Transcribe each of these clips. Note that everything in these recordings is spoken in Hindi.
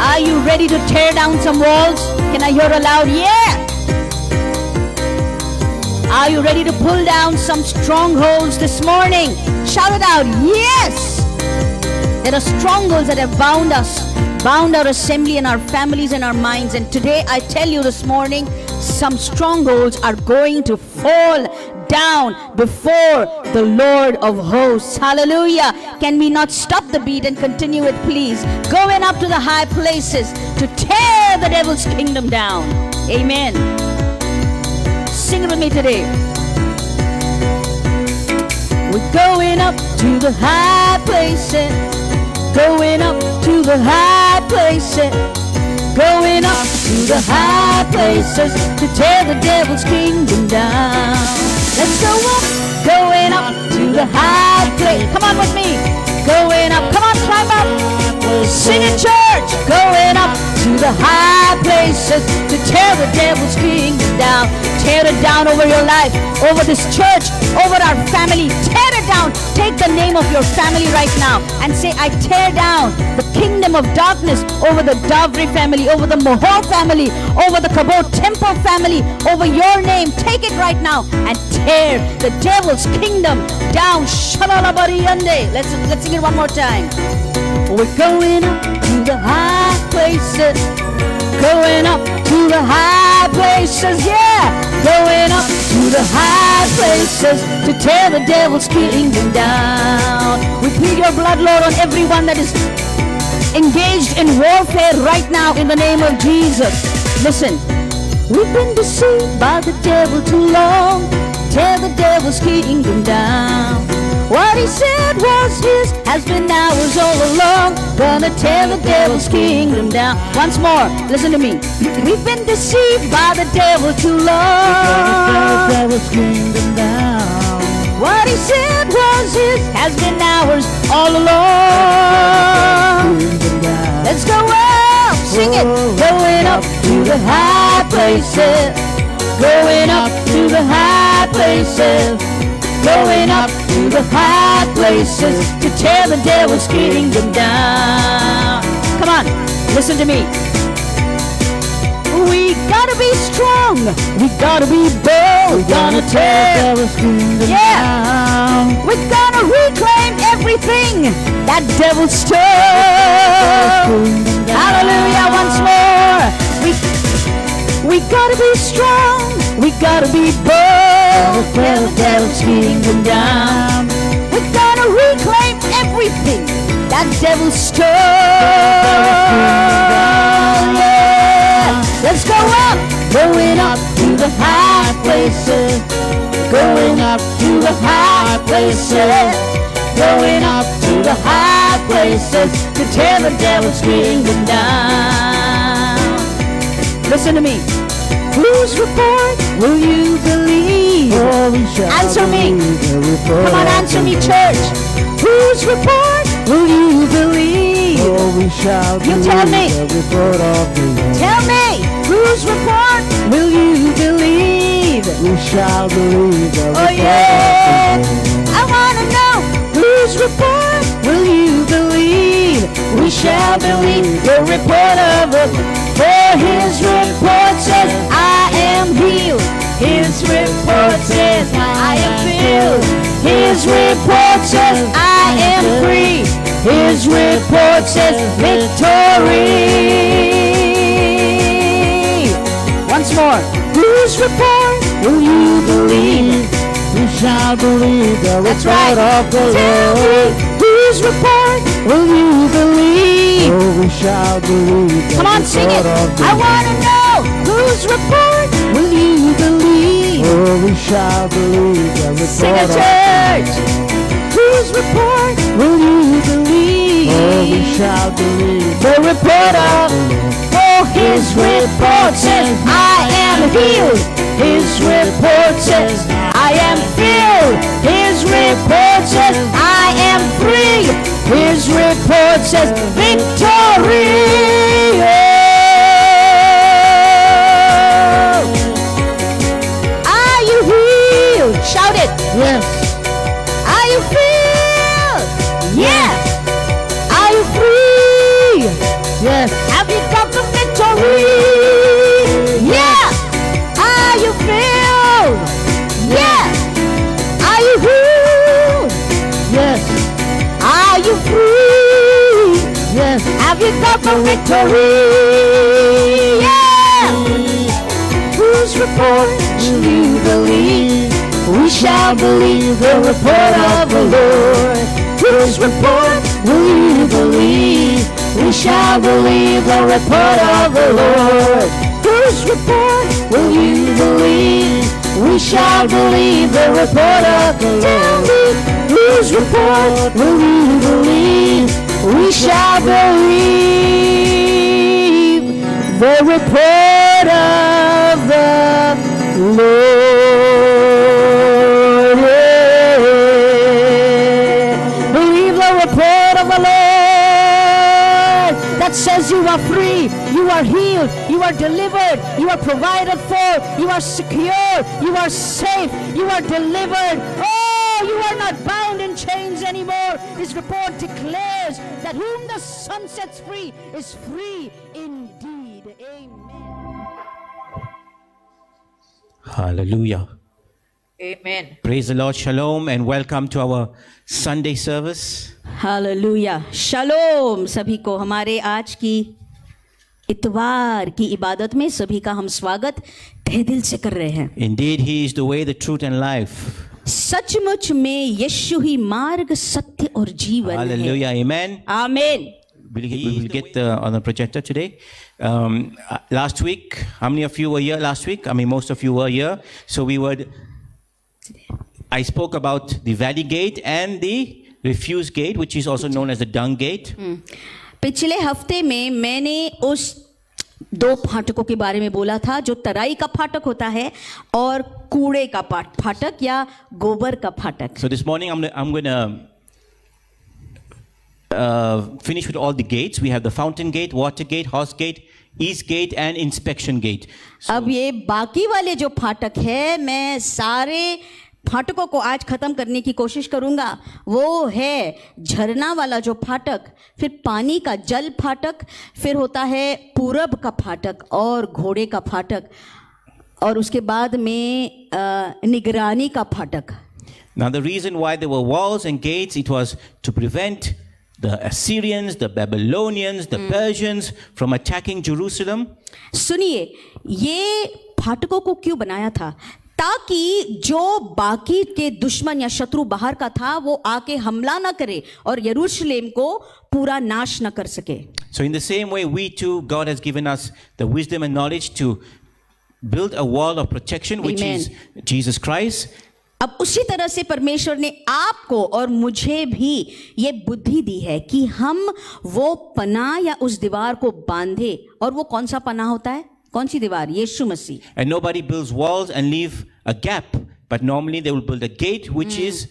Are you ready to tear down some walls? Can I hear a loud yeah? Are you ready to pull down some strongholds this morning? Shout it out, yes! There are strongholds that have bound us, bound our assembly and our families and our minds. And today I tell you this morning, some strongholds are going to fall down before the Lord of hosts. Hallelujah. Can we not stop the beat and continue it, please? Going up to the high places to tear the devil's kingdom down. Amen. Sing it with me today. We're going up to the high places. Going up to the high places. Going up to the high places to tear the devil's kingdom down. Let's go up. Going up to the high place. Come on with me. Going up. Come on, climb up. Sing in church. Going up to the high places to tear the devil's kingdom down. Tear it down over your life, over this church, over our family. Tear it down. Take the name of your family right now and say, I tear down the kingdom of darkness over the Davri family, over the Mohor family, over the Kabot Temple family, over your name. Take it right now and tear the devil's kingdom down. Shalalabariyande. Let's sing it one more time. We're going up to the high places. Going up to the high places, yeah. Going up to the high places to tear the devil's kingdom down. We plead your blood, Lord, on everyone that is engaged in warfare right now in the name of Jesus. Listen, we've been deceived by the devil too long. Tear the devil's kingdom down. What he said was his has been ours all along. Gonna tear the devil's kingdom down. Once more, listen to me. We've been deceived by the devil too long. We're gonna tear the devil's kingdom down. What he said was his has been ours all along. Let's go up, sing it. Going up to the high places. Going up to the high places. Going up to the high places to tear the devil's kingdom down. Come on, listen to me. We gotta be strong. We gotta be bold. We're gonna tear the devil's kingdom down. We're gonna reclaim everything that devil stole. Hallelujah, once more. We gotta be strong. We gotta be bold. Tear the devil's kingdom down. We're gonna reclaim everything that devil stole. Yeah. Let's go up. Going up to the high places. Going up to the high places. Going up to the high places to tear the devil's kingdom down. Listen to me. Whose report will you believe? Answer me. Come on, answer me, church. Whose report will you believe? You tell me. Tell me. Whose report will you believe? We shall believe. Oh yeah. I want to know. Whose report will you believe? We shall believe the report of the Lord. For his report says, I am healed. His report says, I am filled. His report says, I am free. His report says, victory. Once more. Whose report will you believe? We shall believe the report of the Lord. Whose report will you believe? Oh, we shall believe. Come on, sing it. I want to know. Whose report will you believe? Oh, we shall believe the report. Sing it, church. Whose report will you believe? Oh, we shall believe the report of. For his report says, I am healed. His report says, I am filled. His report says, I am free. His report says, victory. Oh. Are you healed? Shout it. Yes. Are you filled? Yes. Are you free? Yes. Have you got the victory. Yeah. Whose report will you believe? We shall believe the report of the Lord. Whose report will you believe? We shall believe the report of the Lord. Whose report will you believe? We shall believe the report of the Lord. Whose report will you believe? We shall believe the report of the Lord. Yeah. Believe the report of the Lord that says you are free, you are healed, you are delivered, you are provided for, you are secure, you are safe, you are delivered. Oh, you are not bound in chains anymore. This report declares that whom the Son sets free is free indeed. Amen. Hallelujah. Amen. Praise the Lord. Shalom and welcome to our Sunday service. Hallelujah, shalom सभी को हमारे आज की इतवार की इबादत में सभी का हम स्वागत तहे दिल से कर रहे हैं. Indeed, He is the way, the truth and life. सचमुच में यीशु ही मार्ग, सत्य और जीवन है. Hallelujah. Amen. आमीन. We'll get on the projector today. Last week, how many of you were here last week? I mean, most of you were here. So I spoke about the Valley Gate and the Refuse Gate, which is also known as the Dung Gate. पिछले हफ्ते में मैंने उस दो फाटकों के बारे में बोला था, जो तराई का फाटक होता है और कूड़े का फाटक या गोबर का फाटक. So this morning I'm going to finish with all the gates. We have the Fountain Gate, Water Gate, Horse Gate, East Gate and Inspection Gate. अब ये बाकी वाले जो फाटक है, मैं सारे फाटकों को आज खत्म करने की कोशिश करूंगा. वो है झरना वाला जो फाटक, फिर पानी का जल फाटक, फिर होता है पूरब का फाटक और घोड़े का फाटक, और उसके बाद में निगरानी का फाटक. Now the reason why there were walls and gates, it was to prevent the Assyrians, the Babylonians, the Persians from attacking Jerusalem. सुनिए, ये फाटकों को क्यों बनाया था? ताकि जो बाकी के दुश्मन या शत्रु बाहर का था वो आके हमला ना करे और यरूशलेम को पूरा नाश ना कर सके. So in the same way, we too, God has given us the wisdom and knowledge to build a wall of protection, which is Jesus Christ. अब उसी तरह से परमेश्वर ने आपको और मुझे भी ये बुद्धि दी है कि हम वो पनाह या उस दीवार को बांधे. और वो कौन सा पनाह होता है? कौन सी दीवार? यीशु मसीह. And nobody builds walls and leave a gap, but normally they will build a gate which is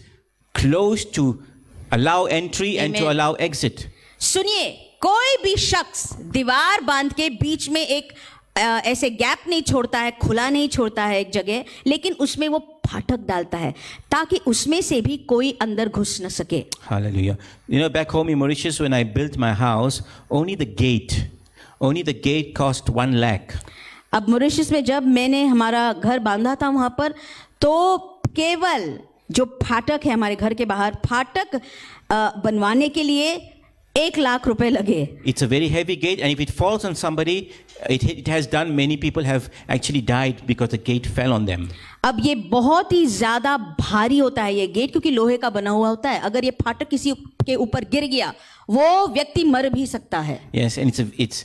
closed to allow entry and to allow exit. सुनिए, कोई भी शख्स दीवार बांध के बीच में एक ऐसे गैप नहीं छोड़ता है, खुला नहीं छोड़ता है एक जगह, लेकिन उसमें वो फाटक डालता है ताकि उसमें से भी कोई अंदर घुस न सके. Hallelujah. You know, back home in Mauritius, when I built my house, only the gate cost 1 lakh. अब मॉरिशस में जब मैंने हमारा घर बांधा था वहां पर, तो केवल जो फाटक है हमारे घर के बाहर, फाटक बनवाने के लिए 1 लाख रुपए लगे. It's a very heavy gate, and if it falls on somebody, it has done. Many people have actually died because the gate fell on them. अब ये बहुत ही ज्यादा भारी होता है ये गेट, क्योंकि लोहे का बना हुआ होता है. अगर ये फाटक किसी के ऊपर गिर गया, वो व्यक्ति मर भी सकता है. Yes, and it's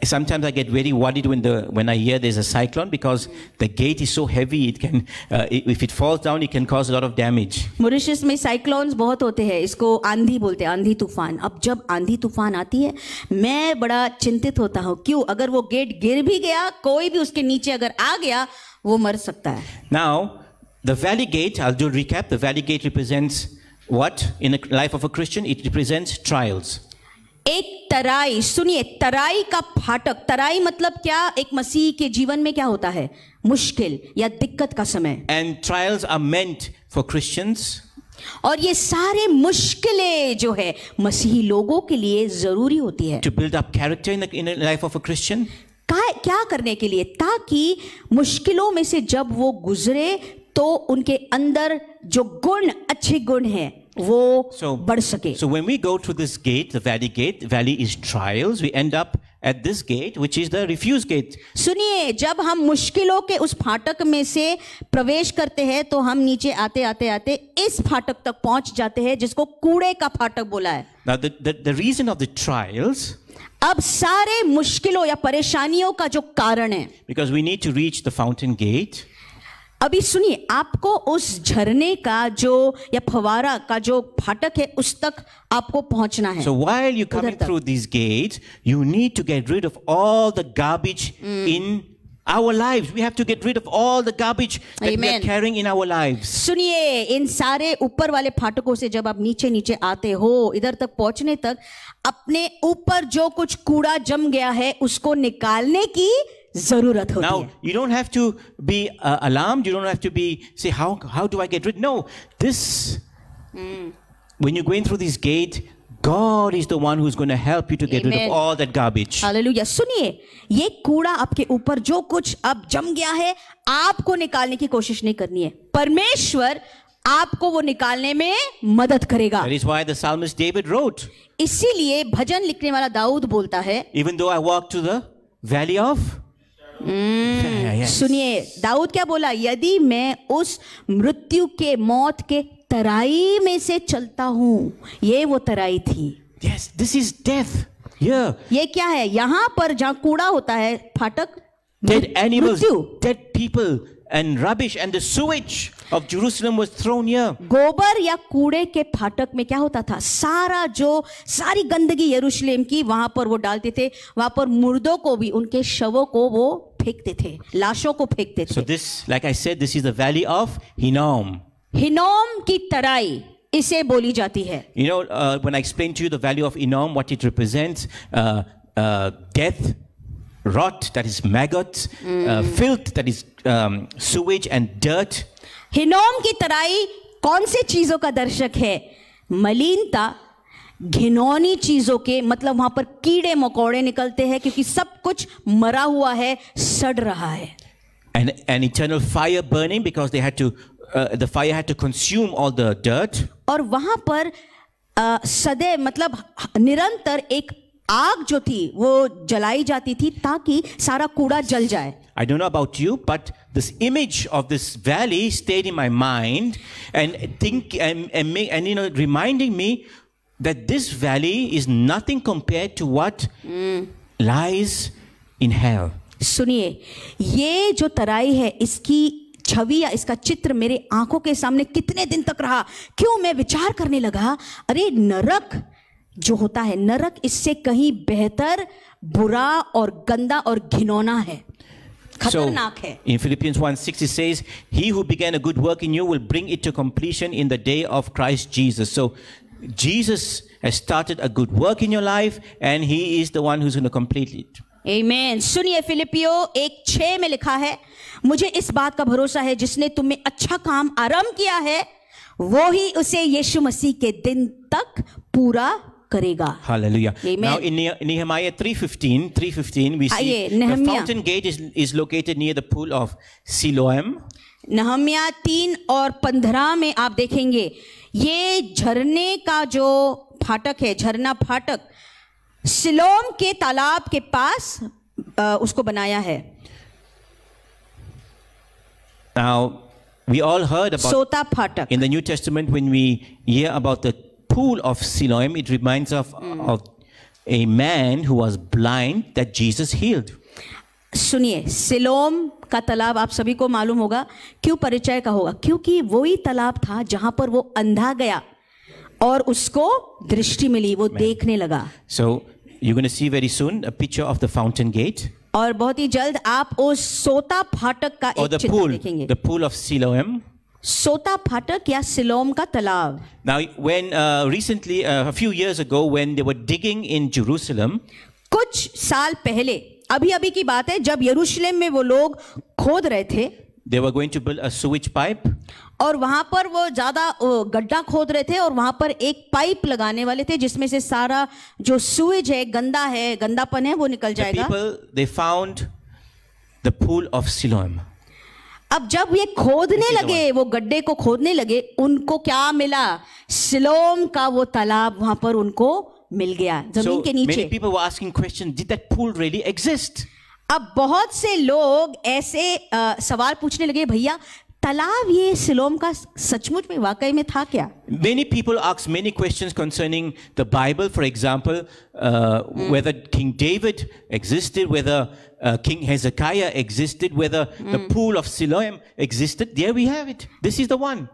sometimes I get very worried when I hear there's a cyclone, because the gate is so heavy. It can if it falls down, it can cause a lot of damage. Mauritius में साइक्लोन्स बहुत होते हैं, इसको आंधी बोलते हैं, आंधी तूफान. अब जब आंधी तूफान आती है, मैं बड़ा चिंतित होता हूँ. क्यों? अगर वो गेट गिर भी गया, कोई भी उसके नीचे अगर आ गया, वो मर सकता है. Now, the Valley Gate, I'll do a recap. The Valley Gate represents what in the life of a Christian? It represents trials. एक तराई, सुनिए, तराई का फाटक. तराई मतलब क्या? एक मसीह के जीवन में क्या होता है? मुश्किल या दिक्कत का समय. And trials are meant for Christians. और ये सारे मुश्किलें जो है मसीही लोगों के लिए जरूरी होती है. To build up character in the life of a Christian. क्या करने के लिए? ताकि मुश्किलों में से जब वो गुजरे तो उनके अंदर जो गुण, अच्छे गुण हैं, वो बढ़ सके। So when we go through this gate, the valley is trials. We end up at this gate, which is the refuse gate. सुनिए, जब हम मुश्किलों के उस फाटक में से प्रवेश करते हैं तो हम नीचे आते आते आते इस फाटक तक पहुंच जाते हैं जिसको कूड़े का फाटक बोला है। Now the reason of the trials, अब सारे मुश्किलों या परेशानियों का जो कारण है, because we need to reach the fountain gate. अभी सुनिए, आपको उस झरने का जो या फवारा का जो फाटक है उस तक आपको पहुंचना है। So while you're coming through these gates, you need to get rid of all the garbage in our lives. We have to get rid of all the garbage that we are carrying in our lives. सुनिए, इन सारे ऊपर वाले फाटकों से जब आप नीचे नीचे आते हो, इधर तक पहुंचने तक अपने ऊपर जो कुछ कूड़ा जम गया है उसको निकालने की जरूरत होती है। Now you don't have to be alarmed. You don't have to be say how do I get rid? No, this when you're going through this gate, God is the one who's going to help you to get rid of all that garbage. Hallelujah. सुनिए, ये कूड़ा आपके ऊपर जो कुछ अब जम गया है आपको निकालने की कोशिश नहीं करनी है, परमेश्वर आपको वो निकालने में मदद करेगा। That is why the psalmist David wrote. इसीलिए भजन लिखने वाला दाऊद बोलता है, Even though I walk to the valley of सुनिए, दाऊद क्या बोला? यदि मैं उस मृत्यु के मौत के तराई में से चलता हूं, ये वो तराई थी। Yes, this is death. Yeah. ये क्या है? यहां पर जहां कूड़ा होता है, फाटक, dead animals, मृत्यु, dead people and rubbish and the sewage of Jerusalem was thrown here. गोबर या कूड़े के फाटक में क्या होता था? सारी गंदगी यरूशलेम की वहां पर वो डालते थे। वहां पर मुर्दों को भी, उनके शवों को वो फेंकते थे, लाशों को फेंकते थे। So this, like I said, this is the valley of Hinnom. हिनोम की तराई इसे बोली जाती है। You know, when I explained to you the valley of Hinnom, what it represents, death, rot, that is maggots, filth, that is sewage and dirt. हिनोम की तराई कौन से चीजों का दर्शक है? मलिनता, घिनौनी चीजों के, मतलब वहां पर कीड़े मकोड़े निकलते हैं क्योंकि सब कुछ मरा हुआ है, सड़ रहा है। And an eternal fire burning because they had to, the fire had to consume all the dirt. और वहां पर सदैव, मतलब निरंतर एक आग जो थी वो जलाई जाती थी ताकि सारा कूड़ा जल जाए। I don't know about you, but this image of this valley stayed in my mind and reminding me that this valley is nothing compared to what lies in hell. सुनिए, ये जो तराई है, इसकी छवि या इसका चित्र मेरे आंखों के सामने कितने दिन तक रहा। क्यों? मैं विचार करने लगा, अरे नरक जो होता है, नरक इससे कहीं बेहतर, बुरा और गंदा और घिनौना है, खतरनाक है। In Philippians 1:6 it says, "He who began a good work in you will bring it to completion in the day of Christ Jesus." So Jesus has started a good work in your life and he is the one who's going to complete it. Amen. सुनिए, फिलिपियो 1:6 में लिखा है, मुझे इस बात का भरोसा है जिसने तुम में अच्छा काम आरंभ किया है वो ही उसे यीशु मसीह के दिन तक पूरा करेगा। Hallelujah. Amen. Now in Nehemiah 3:15 we see the fountain gate is located near the pool of Siloam. नहम्या 3:15 में आप देखेंगे ये झरने का जो फाटक है, झरना फाटक, सिलोम के तालाब के पास उसको बनाया है। Now we all heard about सोता फाटक। In the New Testament, when we hear about the pool of Siloam, it reminds of a man who was blind that Jesus healed. सुनिए, सिलोम का तालाब आप सभी को मालूम होगा। क्यों परिचय का होगा? क्योंकि वही तालाब था जहां पर वो अंधा गया और उसको दृष्टि मिली, वो देखने लगा। So you're going to see very soon a picture of the fountain gate. और बहुत ही जल्द आप उस सोता फाटक का एक चित्र देखेंगे। The pool of Siloam. सोता फाटक या सिलोम का तालाब। Now, when recently, a few years ago, when they were digging in Jerusalem, कुछ साल पहले, अभी की बात है, जब यरूशलेम में वो लोग खोद रहे थे, they were going to build a sewage pipe. और वहां पर वो ज्यादा गड्ढा खोद रहे थे और वहां पर एक पाइप लगाने वाले थे जिसमें से सारा जो सूएज है, गंदापन है, वो निकल जाएगा। The people, they found the pool of Siloam. अब जब ये खोदने लगे, वो गड्ढे को खोदने लगे, उनको क्या मिला सिलोम का वो तालाब वहां पर उनको मिल गया, जमीन So के many नीचे। people were asking questions, did that pool really exist? अब बहुत से लोग ऐसे सवाल पूछने लगे, भैया तालाब ये सिलोम का सचमुच में वाकई में था क्या? Many people ask many questions concerning the Bible. For example, whether King David existed, whether King Hezekiah existed, whether the pool of Siloam existed. There we have it. This is the one.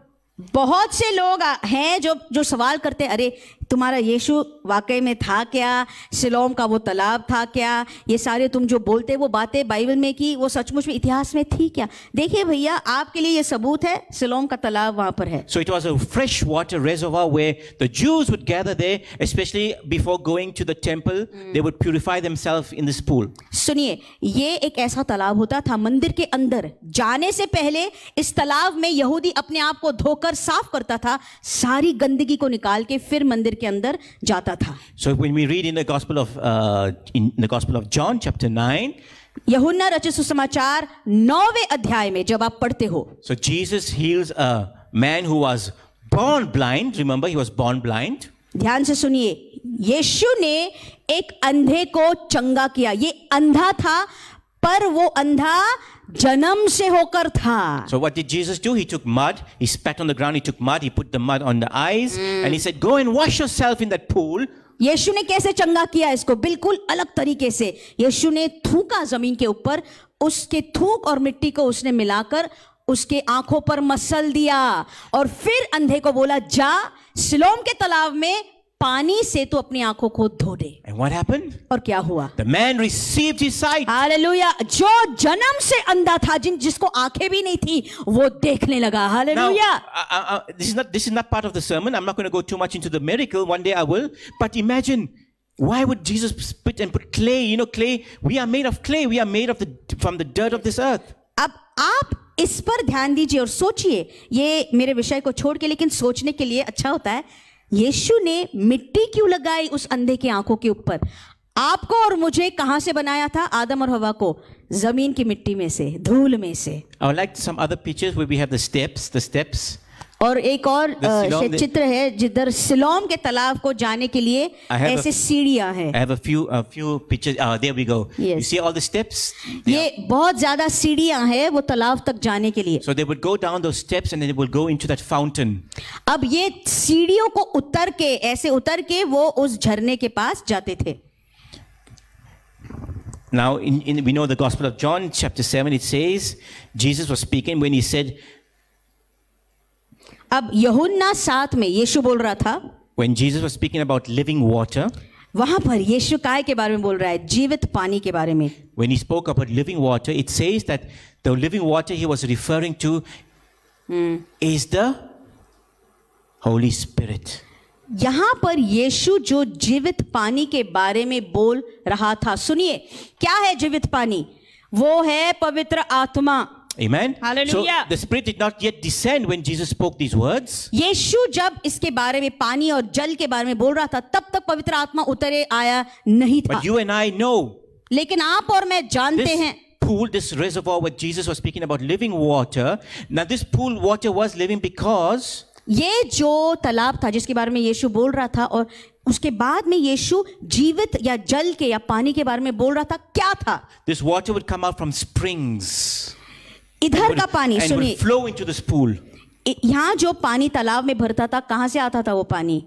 बहुत से लोग हैं जो सवाल करते हैं, अरे तुम्हारा यीशु वाकई में था क्या, सिलोम का वो तालाब था क्या, ये सारे तुम जो बोलते वो बातें बाइबल में की वो सचमुच में इतिहास में थी क्या? देखिए भैया, आपके लिए ये सबूत है, सिलोम का तालाब वहां पर है। So it was a fresh water reservoir where the Jews would gather there, especially before going to the temple. They would purify themselves in this pool. सुनिए, ये एक ऐसा तालाब होता था मंदिर के अंदर जाने से पहले, इस तालाब में यहूदी अपने आप को धोकर साफ करता था, सारी गंदगी को निकाल के फिर मंदिर के अंदर जाता था। So when we read in the Gospel of John chapter 9, यूहन्ना रचित सुसमाचार 9वें अध्याय में जब आप पढ़ते हो, so Jesus heals a man who was born blind. Remember, he was born blind. ध्यान से सुनिए, यीशु ने एक अंधे को चंगा किया। ये अंधा था, पर वो अंधा जन्म से होकर था। So what did Jesus do? He took mud, he spat on the ground, he took mud, he put the mud on the eyes, and he said, go and wash yourself in that pool. यीशु ने कैसे चंगा किया इसको? बिल्कुल अलग तरीके से। यीशु ने थूका जमीन के ऊपर, उसके थूक और मिट्टी को उसने मिलाकर उसके आंखों पर मसल दिया, और फिर अंधे को बोला, जा सिलोम के तालाब में पानी से तू अपनी आंखों को धो दे। And what happened? और क्या हुआ? The man received his sight. Hallelujah. जो जन्म से अंधा था, जिसको आंखें भी नहीं थी, वो देखने लगा। Now, hallelujah. this is not part of the sermon. I'm not going to go too much into the miracle. One day I will. But imagine, why would Jesus spit and put clay? You know, clay. We are made of clay. We are made of from the dirt of this earth. अब आप इस पर ध्यान दीजिए और सोचिए। ये मेरे विषय को छोड़ के, लेकिन सोचने के लिए अच्छा होता है। यीशु ने मिट्टी क्यों लगाई उस अंधे की आंखों के ऊपर? आपको और मुझे कहां से बनाया था? आदम और हवा को जमीन की मिट्टी में से, धूल में से। I would like some other pictures where we have the steps. और एक और चित्र है जिधर सिलोम के तालाब को जाने के लिए ऐसे सीढ़ियां हैं। I have a few pictures. There we go. Yes. You see all the steps? ये बहुत ज्यादा सीढ़ियां हैं वो तालाब तक जाने के लिए। So they would go down those steps and then they would go into that fountain. अब ये सीढ़ियों को उतर के, ऐसे उतर के वो उस झरने के पास जाते थे। Now, we know the Gospel of John, chapter 7, it says, Jesus was speaking when he said, अब यूहन्ना 7 में यीशु बोल रहा था, when Jesus was speaking about living water, वहां पर यीशु काय के बारे में बोल रहा है? जीवित पानी के बारे में। when he spoke about living water, it says that the living water he was referring to is the Holy Spirit. यहां पर यीशु जो जीवित पानी के बारे में बोल रहा था, सुनिए, क्या है जीवित पानी? वो है पवित्र आत्मा। Amen. Hallelujah. So the Spirit did not yet descend when Jesus spoke these words. यीशु जब इसके बारे में, पानी और जल के बारे में बोल रहा था, तब तक पवित्र आत्मा उतरे आया नहीं था। But you and I know, लेकिन आप और मैं जानते हैं, pool, this reservoir where Jesus was speaking about living water. Now this pool water was living because ये जो तालाब था जिसके बारे में यीशु बोल रहा था, और उसके बाद में यीशु जीवित या जल के या पानी के बारे में बोल रहा था, क्या था? this water would come out from springs. इधर का पानी, and would सुनिए, flow into this pool. यहाँ जो पानी तालाब में भरता था, कहाँ से आता था वो पानी?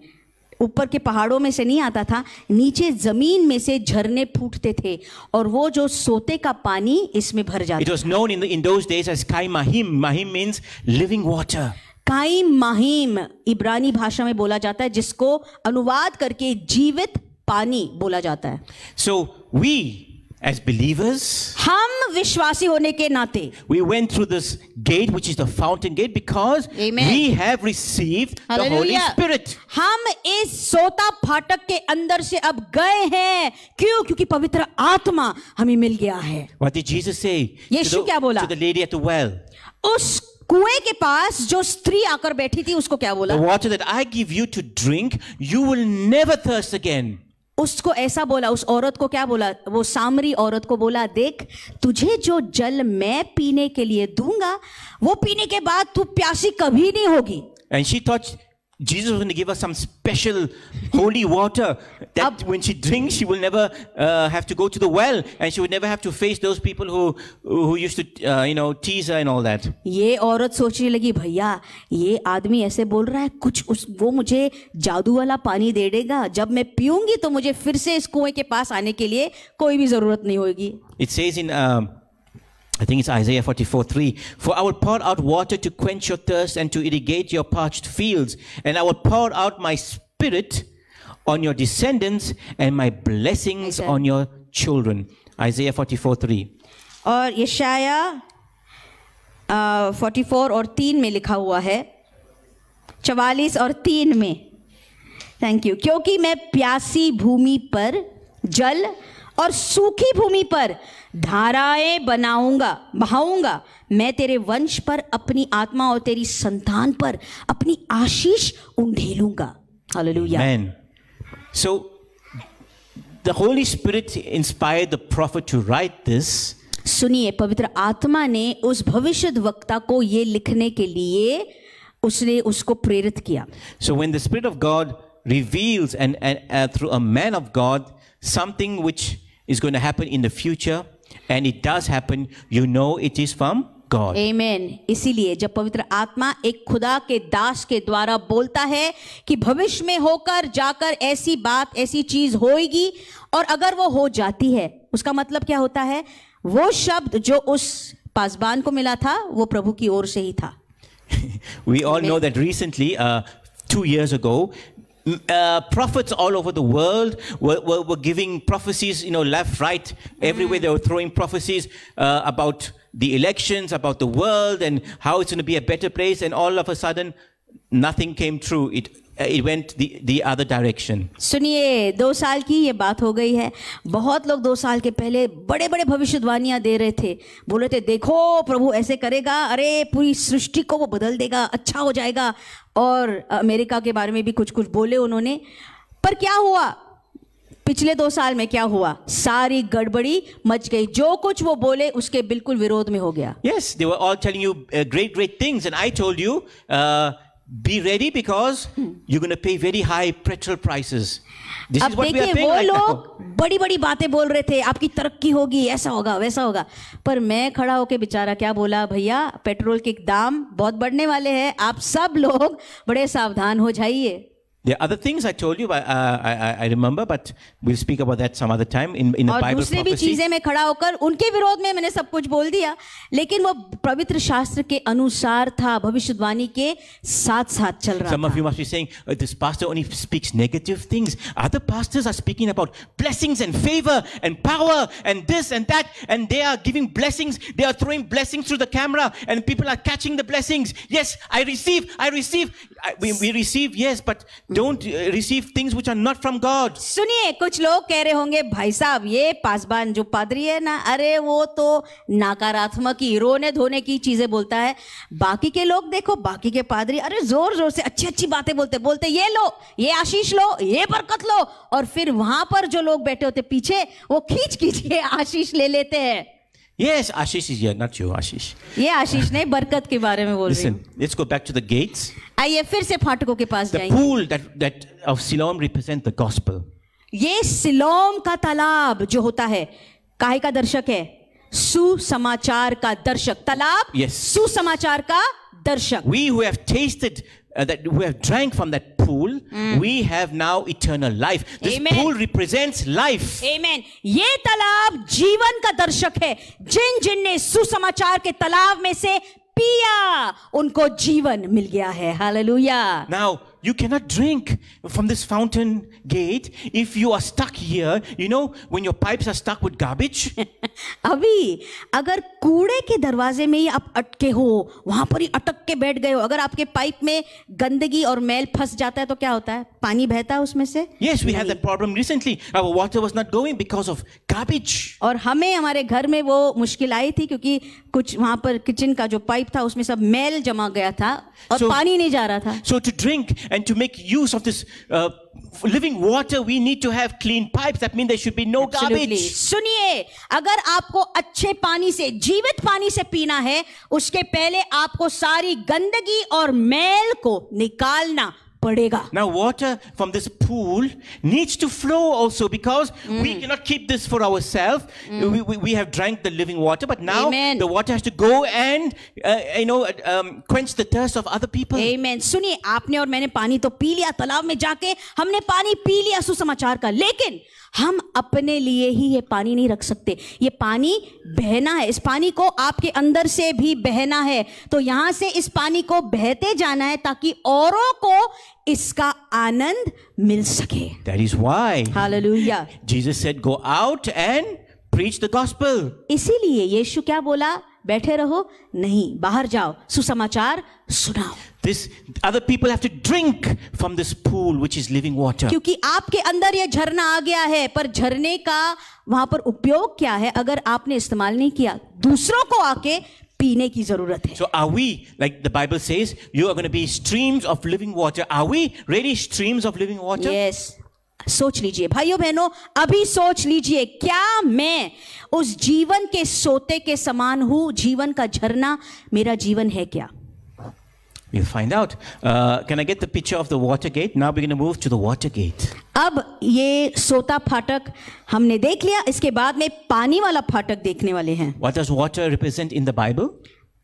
ऊपर के पहाड़ों में से नहीं आता था, नीचे जमीन में से झरने फूटते थे, और वो जो सोते का पानी इसमें भर It जाता। was known in those days as Kai Mahim. Mahim means living water. काइम माहिम इब्रानी भाषा में बोला जाता है, जिसको अनुवाद करके जीवित पानी बोला जाता है। So we as believers, हम विश्वासी होने के नाते we went through this gate, which is the fountain gate, because Amen. we have received the Holy Hallelujah. Spirit. हम इस सोता फाटक के अंदर से अब गए हैं। क्यों? क्योंकि पवित्र आत्मा हमें मिल गया है। What did Jesus say यीशु क्या बोला? to the lady at the well? उस कुएं के पास जो स्त्री आकर बैठी थी, उसको क्या बोला? The water that I give you to drink, you will never thirst again. उसको ऐसा बोला, उस औरत को क्या बोला? वो सामरी औरत को बोला, देख, तुझे जो जल मैं पीने के लिए दूंगा, वो पीने के बाद तू प्यासी कभी नहीं होगी। And she thought, Jesus was going to give us some special holy water that when she drinks, she will never have to go to the well, and she would never have to face those people who used to tease her and all that. ये औरत सोचने लगी, भैया ये आदमी ऐसे बोल रहा है, वो मुझे जादू वाला पानी दे देगा, जब मैं पीऊंगी तो मुझे फिर से इस कुएं के पास आने के लिए कोई भी जरूरत नहीं होगी. It says in I think it's Isaiah 44:3. For I will pour out water to quench your thirst and to irrigate your parched fields. And I will pour out my spirit on your descendants and my blessings on your children. Isaiah 44:3. और यशाया 44 और 3 में लिखा हुआ है, 44 और 3 में. Thank you. क्योंकि मैं प्यासी भूमि पर जल और सूखी भूमि पर धाराएं बहाऊंगा. मैं तेरे वंश पर अपनी आत्मा और तेरी संतान पर अपनी आशीष उंडेलूंगा. Hallelujah. Amen. So the Holy Spirit inspired the prophet to write this. सुनिए, पवित्र आत्मा ने उस भविष्यद्वक्ता को ये लिखने के लिए उसने उसको प्रेरित किया. So when the Spirit of God reveals and through a man of God something which is going to happen in the future, and it does happen, you know it is from God. Amen. इसीलिए जब पवित्र आत्मा एक खुदा के दास के द्वारा बोलता है कि भविष्य में होकर जाकर ऐसी बात, ऐसी चीज होगी, और अगर वो हो जाती है, उसका मतलब क्या होता है? वो शब्द जो उस पासबान को मिला था वो प्रभु की ओर से ही था. We all know that recently, 2 years ago, prophets all over the world were giving prophecies, left, right, everywhere. They were throwing prophecies about the elections, about the world, and how it's going to be a better place. And all of a sudden, nothing came true. It went the other direction. सुनिए, 2 साल की ये बात हो गई है. बहुत लोग 2 साल के पहले बड़े बड़े भविष्यवाणियां दे रहे थे, बोल रहे थे देखो प्रभु ऐसे करेगा, अरे पूरी सृष्टि को वो बदल देगा, अच्छा हो जाएगा. और अमेरिका के बारे में भी कुछ कुछ बोले उन्होंने. पर क्या हुआ? पिछले 2 साल में क्या हुआ? सारी गड़बड़ी मच गई. जो कुछ वो बोले उसके बिल्कुल विरोध में हो गया. Yes, they were all telling you great things, and I told you be ready because you're going to pay very high petrol prices. This is what we are paying right now. वो लोग बड़ी बड़ी बातें बोल रहे थे, आपकी तरक्की होगी, ऐसा होगा वैसा होगा. पर मैं खड़ा होके बेचारा क्या बोला, भैया पेट्रोल के दाम बहुत बढ़ने वाले हैं, आप सब लोग बड़े सावधान हो जाइए. There are other things I told you, I remember, but we'll speak about that some other time in the Bible prophecy. और दूसरी भी चीजें मैं खड़ा होकर उनके विरोध में मैंने सब कुछ बोल दिया, लेकिन वो पवित्र शास्त्र के अनुसार था, भविष्यवाणी के साथ साथ चल रहा था. Some of you must be saying, this pastor only speaks negative things. Other pastors are speaking about blessings and favor and power and this and that, and they are giving blessings. They are throwing blessings through the camera, and people are catching the blessings. Yes, I receive. We receive, yes, but don't receive things which are not from God. सुनिए, कुछ लोग कह रहे होंगे, भाई साहब ये पासबान जो पादरी है ना, अरे वो तो नकारात्मक ही रोने धोने की चीजें बोलता है. बाकी के लोग देखो, बाकी के पादरी अरे जोर जोर से अच्छी बातें बोलते, ये लो, ये आशीष लो, ये बरकत लो, और फिर वहां पर जो लोग बैठे होते पीछे वो खींच के आशीष ले लेते हैं. Yes, Ashish is here, not you, Ashish. ये आशीष नहीं, बरकत के बारे में बोल रही हूँ. Listen, let's go back to the gates. आइए फिर से फाटकों के पास जाएंगे. The pool that of Siloam represent the gospel. ये सिलोम का तालाब जो होता है, काहे का दर्शक है? सुसमाचार का दर्शक. तालाब Yes. सुसमाचार का दर्शक. We who have tasted that we have drank from that pool, we have now eternal life. This Amen. pool represents life. Amen. ये तालाब जीवन का दर्शक है. जिन ने सुसमाचार के तालाब में से पिया, उनको जीवन मिल गया है. Hallelujah. Now, you cannot drink from this fountain gate if you are stuck here. You know, when your pipes are stuck with garbage. अभी अगर कूड़े के दरवाजे में ही आप अटके हो, वहां पर ही अटक के बैठ गए हो, अगर आपके पाइप में गंदगी और मैल फंस जाता है तो क्या होता है? पानी बहता है उसमें से. Yes, we had that problem recently. Our water was not going because of garbage. और हमें हमारे घर में वो मुश्किल आई थी क्योंकि कुछ वहां पर किचन का जो पाइप था उसमें सब मैल जमा गया था और पानी नहीं जा रहा था. So to drink and to make use of this living water, we need to have clean pipes. That means there should be no garbage. सुनिए, अगर आपको अच्छे पानी से, जीवित पानी से पीना है, उसके पहले आपको सारी गंदगी और मैल को निकालना पड़ेगा. Now water from this pool needs to flow also, because we cannot keep this for ourselves. We have drank the living water, but now Amen. the water has to go and quench the thirst of other people. Amen. सुनिए, आपने और मैंने पानी तो पी लिया, तालाब में जाके हमने पानी पी लिया सुसमाचार का, लेकिन हम अपने लिए ही ये पानी नहीं रख सकते. ये पानी बहना है, इस पानी को आपके अंदर से भी बहना है. तो यहां से इस पानी को बहते जाना है ताकि औरों को इसका आनंद मिल सके. That is why Hallelujah. Jesus said, go out and preach the gospel. इसीलिए यीशु क्या बोला? बैठे रहो नहीं, बाहर जाओ, सुसमाचार सुनाओ. This other people have to drink from this pool which is living water. क्योंकि आपके अंदर ये झरना आ गया है, पर झरने का वहां पर उपयोग क्या है अगर आपने इस्तेमाल नहीं किया? दूसरों को आके पीने की जरूरत है. So are we, like the Bible says, you are going to be streams of living water. Are we really streams of living water? Yes. सोच लीजिए भाइयों बहनों, अभी सोच लीजिए, क्या मैं उस जीवन के सोते के समान हूं? जीवन का झरना मेरा जीवन है क्या? We'll find out. Can I get the picture of the water gate? Now we're going to move to the water gate. अब ये सोता फाटक हमने देख लिया, इसके बाद में पानी वाला फाटक देखने वाले हैं. What does water represent in the Bible?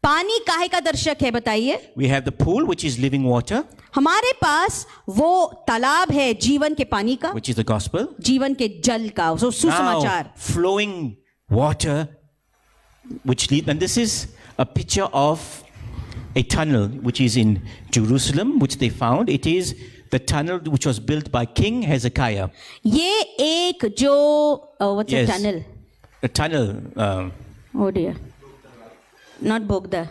पानी काहे का दर्शक है बताइए? We have the pool which is living water, हमारे पास वो तालाब है जीवन के पानी का, which is the gospel. जीवन के जल का, Now सुसमाचार. flowing water which lead, and this is a picture of a tunnel which is in Jerusalem, which they found. It is the tunnel which was built by King Hezekiah. ये एक जो what's a tunnel? A tunnel. Oh dear. Not बोगदा.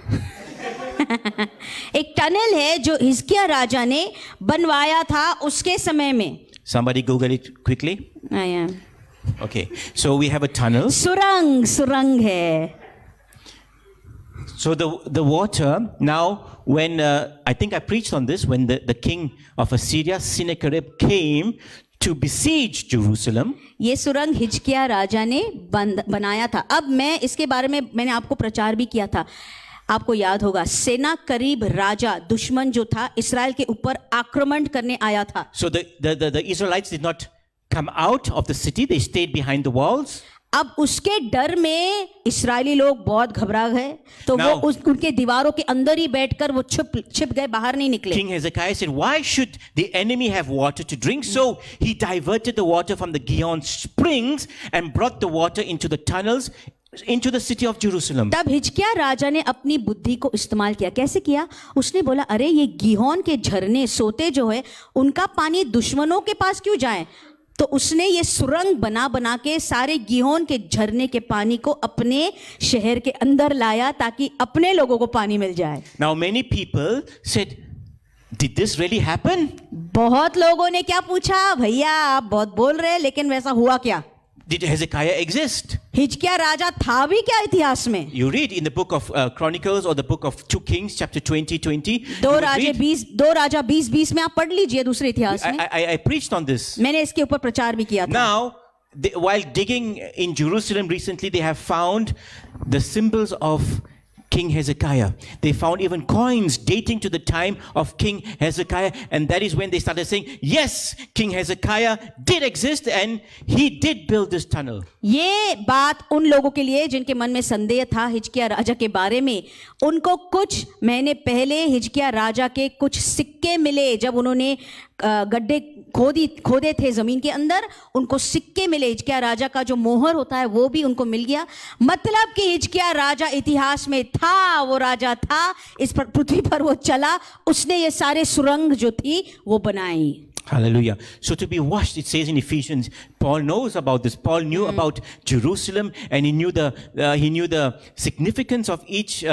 एक टनल है जो हिजकिय्याह राजा ने बनवाया था उसके समय में. Somebody Google it quickly. I am. Okay, so we have a tunnel. सुरंग है. So the water, now when, I think I preached on this, when the king of Assyria, Sennacherib, came to besiege Jerusalem. ये सुरंग हिजकिय्याह राजा ने बनाया था. अब मैं इसके बारे में मैंने आपको प्रचार भी किया था. आपको याद होगा, सेनाकरीब राजा दुश्मन जो था इस्राएल के ऊपर आक्रमण करने आया था. So the Israelites did not come out of the city, they stayed behind the walls. अब उसके डर में इस्राएली लोग बहुत घबरा गए, तो Now, वो उनके दीवारों के अंदर ही बैठकर वो छिप गए, बाहर नहीं निकले. King Hezekiah said, why should the enemy have water to drink? So he diverted the water from the Gihon springs and brought the water into the tunnels into the city of Jerusalem. तब हिजकिय्याह राजा ने अपनी बुद्धि को इस्तेमाल किया. कैसे किया? उसने बोला, अरे ये गिहोन के झरने सोते जो है उनका पानी दुश्मनों के पास क्यों जाए? तो उसने ये सुरंग बना के सारे गिहोन के झरने के पानी को अपने शहर के अंदर लाया ताकि अपने लोगों को पानी मिल जाए. Now many people said, did this really happen? बहुत लोगों ने क्या पूछा? भैया आप बहुत बोल रहे हैं, लेकिन वैसा हुआ क्या? Did Hezekiah exist? हिजकिय्याह राजा था भी क्या इतिहास में? You read in the book of Chronicles or the book of 2 Kings chapter 20. दो राजा 20 में आप पढ़ लीजिए दूसरे इतिहास में. I preached on this. मैंने इसके ऊपर प्रचार भी किया था. Now, while digging in Jerusalem recently, they have found the symbols of King Hezekiah. They found even coins dating to the time of King Hezekiah, and that is when they started saying, yes, King Hezekiah did exist and he did build this tunnel. ये बात उन लोगों के लिए जिनके मन में संदेह था हिजकिय्याह राजा के बारे में, उनको कुछ महीने पहले हिजकिय्याह राजा के कुछ सिक्के मिले. जब उन्होंने गड्ढे खोदे थे जमीन के अंदर, उनको सिक्के मिले. हिजकिय्याह राजा का जो मोहर होता है वो भी उनको मिल गया. मतलब कि हिजकिय्याह राजा इतिहास में था, वो राजा था, इस पृथ्वी पर वो चला, उसने ये सारे सुरंग जो थी वो बनाई. Hallelujah. So to be washed, it says in Ephesians, Paul knows about this. Paul knew about Jerusalem, and he knew the significance of each.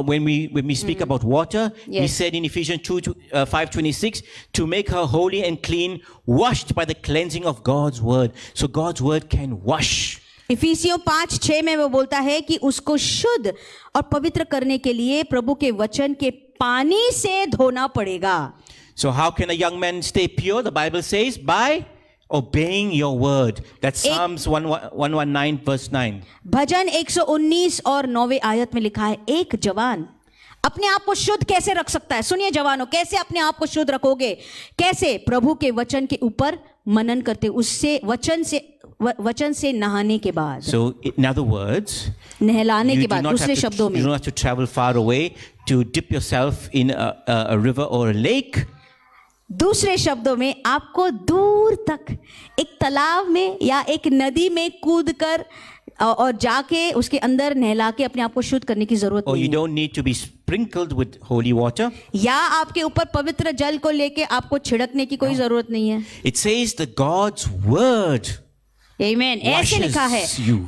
When we speak about water, he said in Ephesians 5:26, to make her holy and clean, washed by the cleansing of God's word. So God's word can wash. इफिसियों 5:6 में वो बोलता है कि उसको शुद्ध और पवित्र करने के लिए प्रभु के वचन के पानी से धोना पड़ेगा. So how can a young man stay pure? The Bible says by obeying your word. That's Psalms 119 verse 9. भजन 119 और 9वें आयत में लिखा है, एक जवान अपने आप को शुद्ध कैसे रख सकता है? सुनिए जवानों, कैसे अपने आप को शुद्ध रखोगे? कैसे? प्रभु के वचन के ऊपर मनन करते, उससे वचन से नहाने के बाद. So in other words, नहलाने you के do बाद. not दूसरे have शब्दों to, में, you don't have to travel far away to dip yourself in a river or a lake. दूसरे शब्दों में, आपको दूर तक एक तालाब में या एक नदी में कूदकर और जाके उसके अंदर नहला के अपने आप को शुद्ध करने की जरूरत Or नहीं you है. don't need to be sprinkled with holy water. या आपके ऊपर पवित्र जल को लेके आपको छिड़कने की कोई जरूरत नहीं है. It says that God's word आमीन. ऐसे लिखा है, washes you.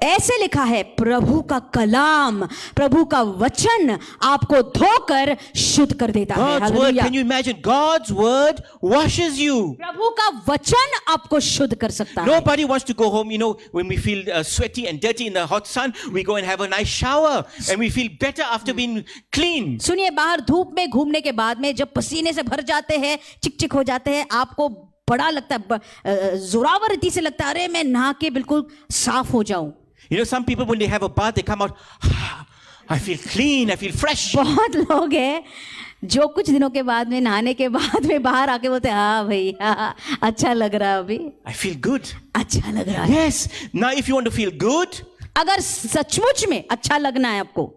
ऐसे लिखा है, प्रभु का कलाम, प्रभु का वचन आपको धोकर शुद्ध कर देता है. God's word, hallelujah. can you imagine? God's word washes you. प्रभु का वचन आपको शुद्ध कर सकता है. Nobody wants to go home, when we feel sweaty and dirty in the hot sun, we go and have a nice shower and we feel better after being clean. सुनिए, बाहर धूप में घूमने के बाद में जब पसीने से भर जाते हैं, चिकचिक हो जाते हैं, आपको बड़ा लगता है, जोरावरती से लगता है, अरे मैं नहा के बिल्कुल साफ हो जाऊं. Some people when they have a bath, they come out, I feel clean, I feel fresh. बहुत लोग हैं जो कुछ दिनों के बाद में, नहाने के बाद में बाहर आके बोलते हैं, हाँ भाई, हाँ, अच्छा लग रहा है अभी, I feel good. अच्छा लग रहा है. Yes. Now if you want to feel good, अगर सचमुच में अच्छा लगना है आपको,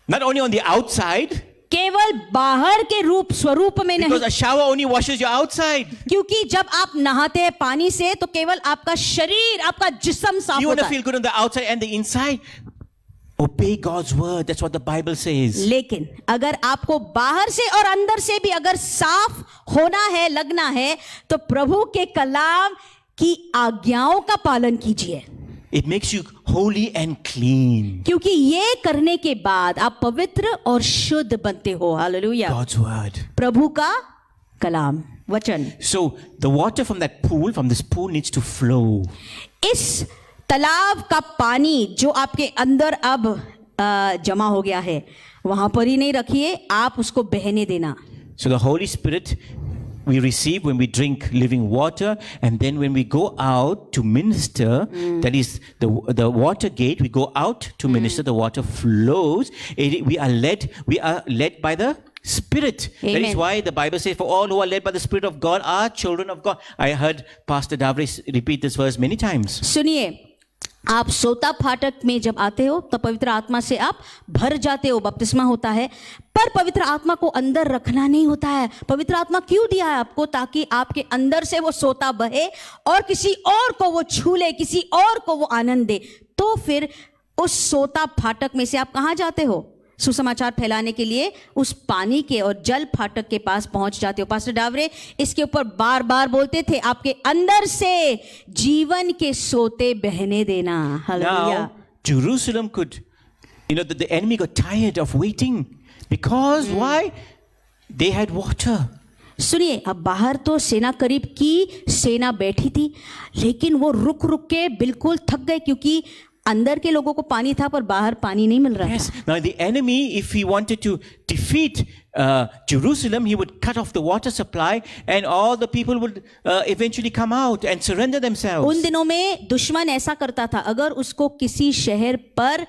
not only on the outside, केवल बाहर के रूप स्वरूप में नहीं, because a shower only washes your outside. क्योंकि जब आप नहाते हैं पानी से तो केवल आपका शरीर, आपका जिस्म साफ You want होता to है. feel good on the outside and the inside? Obey God's word. That's what the Bible says. लेकिन अगर आपको बाहर से और अंदर से भी अगर साफ होना है, लगना है, तो प्रभु के कलाम की आज्ञाओं का पालन कीजिए. It makes you holy and clean. क्योंकि ये करने के बाद आप पवित्र और शुद्ध बनते हो. हालेलुया. God's word. प्रभु का कलाम, वचन. So the water from this pool needs to flow. इस तालाब का पानी जो आपके अंदर अब जमा हो गया है, वहां पर ही नहीं रखिए, आप उसको बहने देना. So the Holy Spirit we receive when we drink living water, and then when we go out to minister, that is the water gate, we go out to minister, the water flows. We are led by the Spirit. Amen. That is why the Bible says, for all who are led by the Spirit of God are children of God. I heard Pastor Davre repeat this verse many times. सुनिए, आप सोता फाटक में जब आते हो तो पवित्र आत्मा से आप भर जाते हो, बपतिस्मा होता है, पर पवित्र आत्मा को अंदर रखना नहीं होता है. पवित्र आत्मा क्यों दिया है आपको? ताकि आपके अंदर से वो सोता बहे और किसी और को वो छू ले, किसी और को वो आनंद दे. तो फिर उस सोता फाटक में से आप कहाँ जाते हो? सुसमाचार फैलाने के लिए उस पानी के और जल फाटक के पास पहुंच जाते हो. पास्टर डावरे इसके ऊपर बार बार बोलते थे, आपके अंदर से जीवन के सोते बहने देना. Hallelujah. Now, Jerusalem could, the enemy got tired of waiting because why? They had water. सुनिए, अब बाहर तो सेना करीब की सेना बैठी थी, लेकिन वो रुक रुक के बिल्कुल थक गए, क्योंकि अंदर के लोगों को पानी था पर बाहर पानी नहीं मिल रहा Yes. था. Now the enemy, if he wanted to defeat Jerusalem, he would cut off the water supply, and all the people would eventually come out and surrender themselves. उन दिनों में दुश्मन ऐसा करता था, अगर उसको किसी शहर पर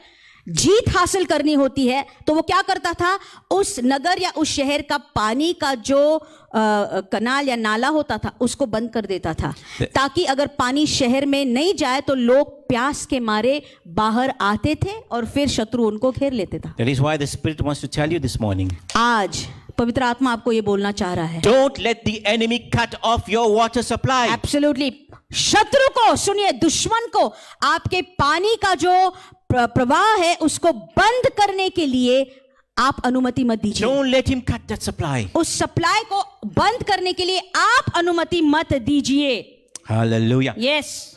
जीत हासिल करनी होती है तो वो क्या करता था, उस नगर या उस शहर का पानी का जो कनाल या नाला होता था उसको बंद कर देता था, ताकि अगर पानी शहर में नहीं जाए तो लोग प्यास के मारे बाहर आते थे और फिर शत्रु उनको घेर लेते था. That is why the Spirit wants to tell you this morning. आज पवित्र आत्मा आपको ये बोलना चाह रहा है. Don't let the enemy cut off your water supply. Absolutely. शत्रु को, सुनिए, दुश्मन को आपके पानी का जो प्रवाह है उसको बंद करने के लिए आप अनुमति मत दीजिए. Don't let him cut that supply. उस सप्लाई को बंद करने के लिए आप अनुमति मत दीजिए. Hallelujah. Yes.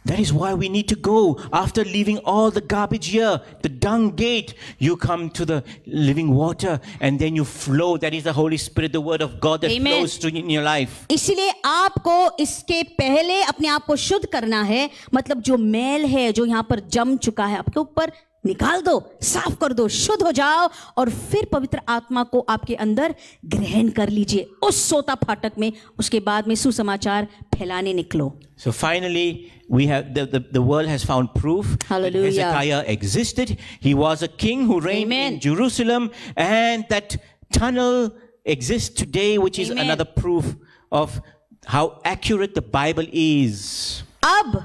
That is why we need to go after leaving all the garbage here, the dung gate. You come to the living water and then you flow. That is the Holy Spirit, the Word of God that Amen. flows through in your life. इसलिए आपको इसके पहले अपने आप को शुद्ध करना है. मतलब जो मैल है जो यहाँ पर जम चुका है आपके ऊपर, निकाल दो, साफ कर दो, शुद्ध हो जाओ और फिर पवित्र आत्मा को आपके अंदर ग्रहण कर लीजिए उस सोता फाटक में। उसके बाद में सुसमाचार फैलाने निकलो। So finally, we have the world has found proof Hallelujah. that Hezekiah existed. He was a king who reigned Amen. in Jerusalem, and that tunnel exists today, which is Amen. another proof of how accurate the Bible is. अब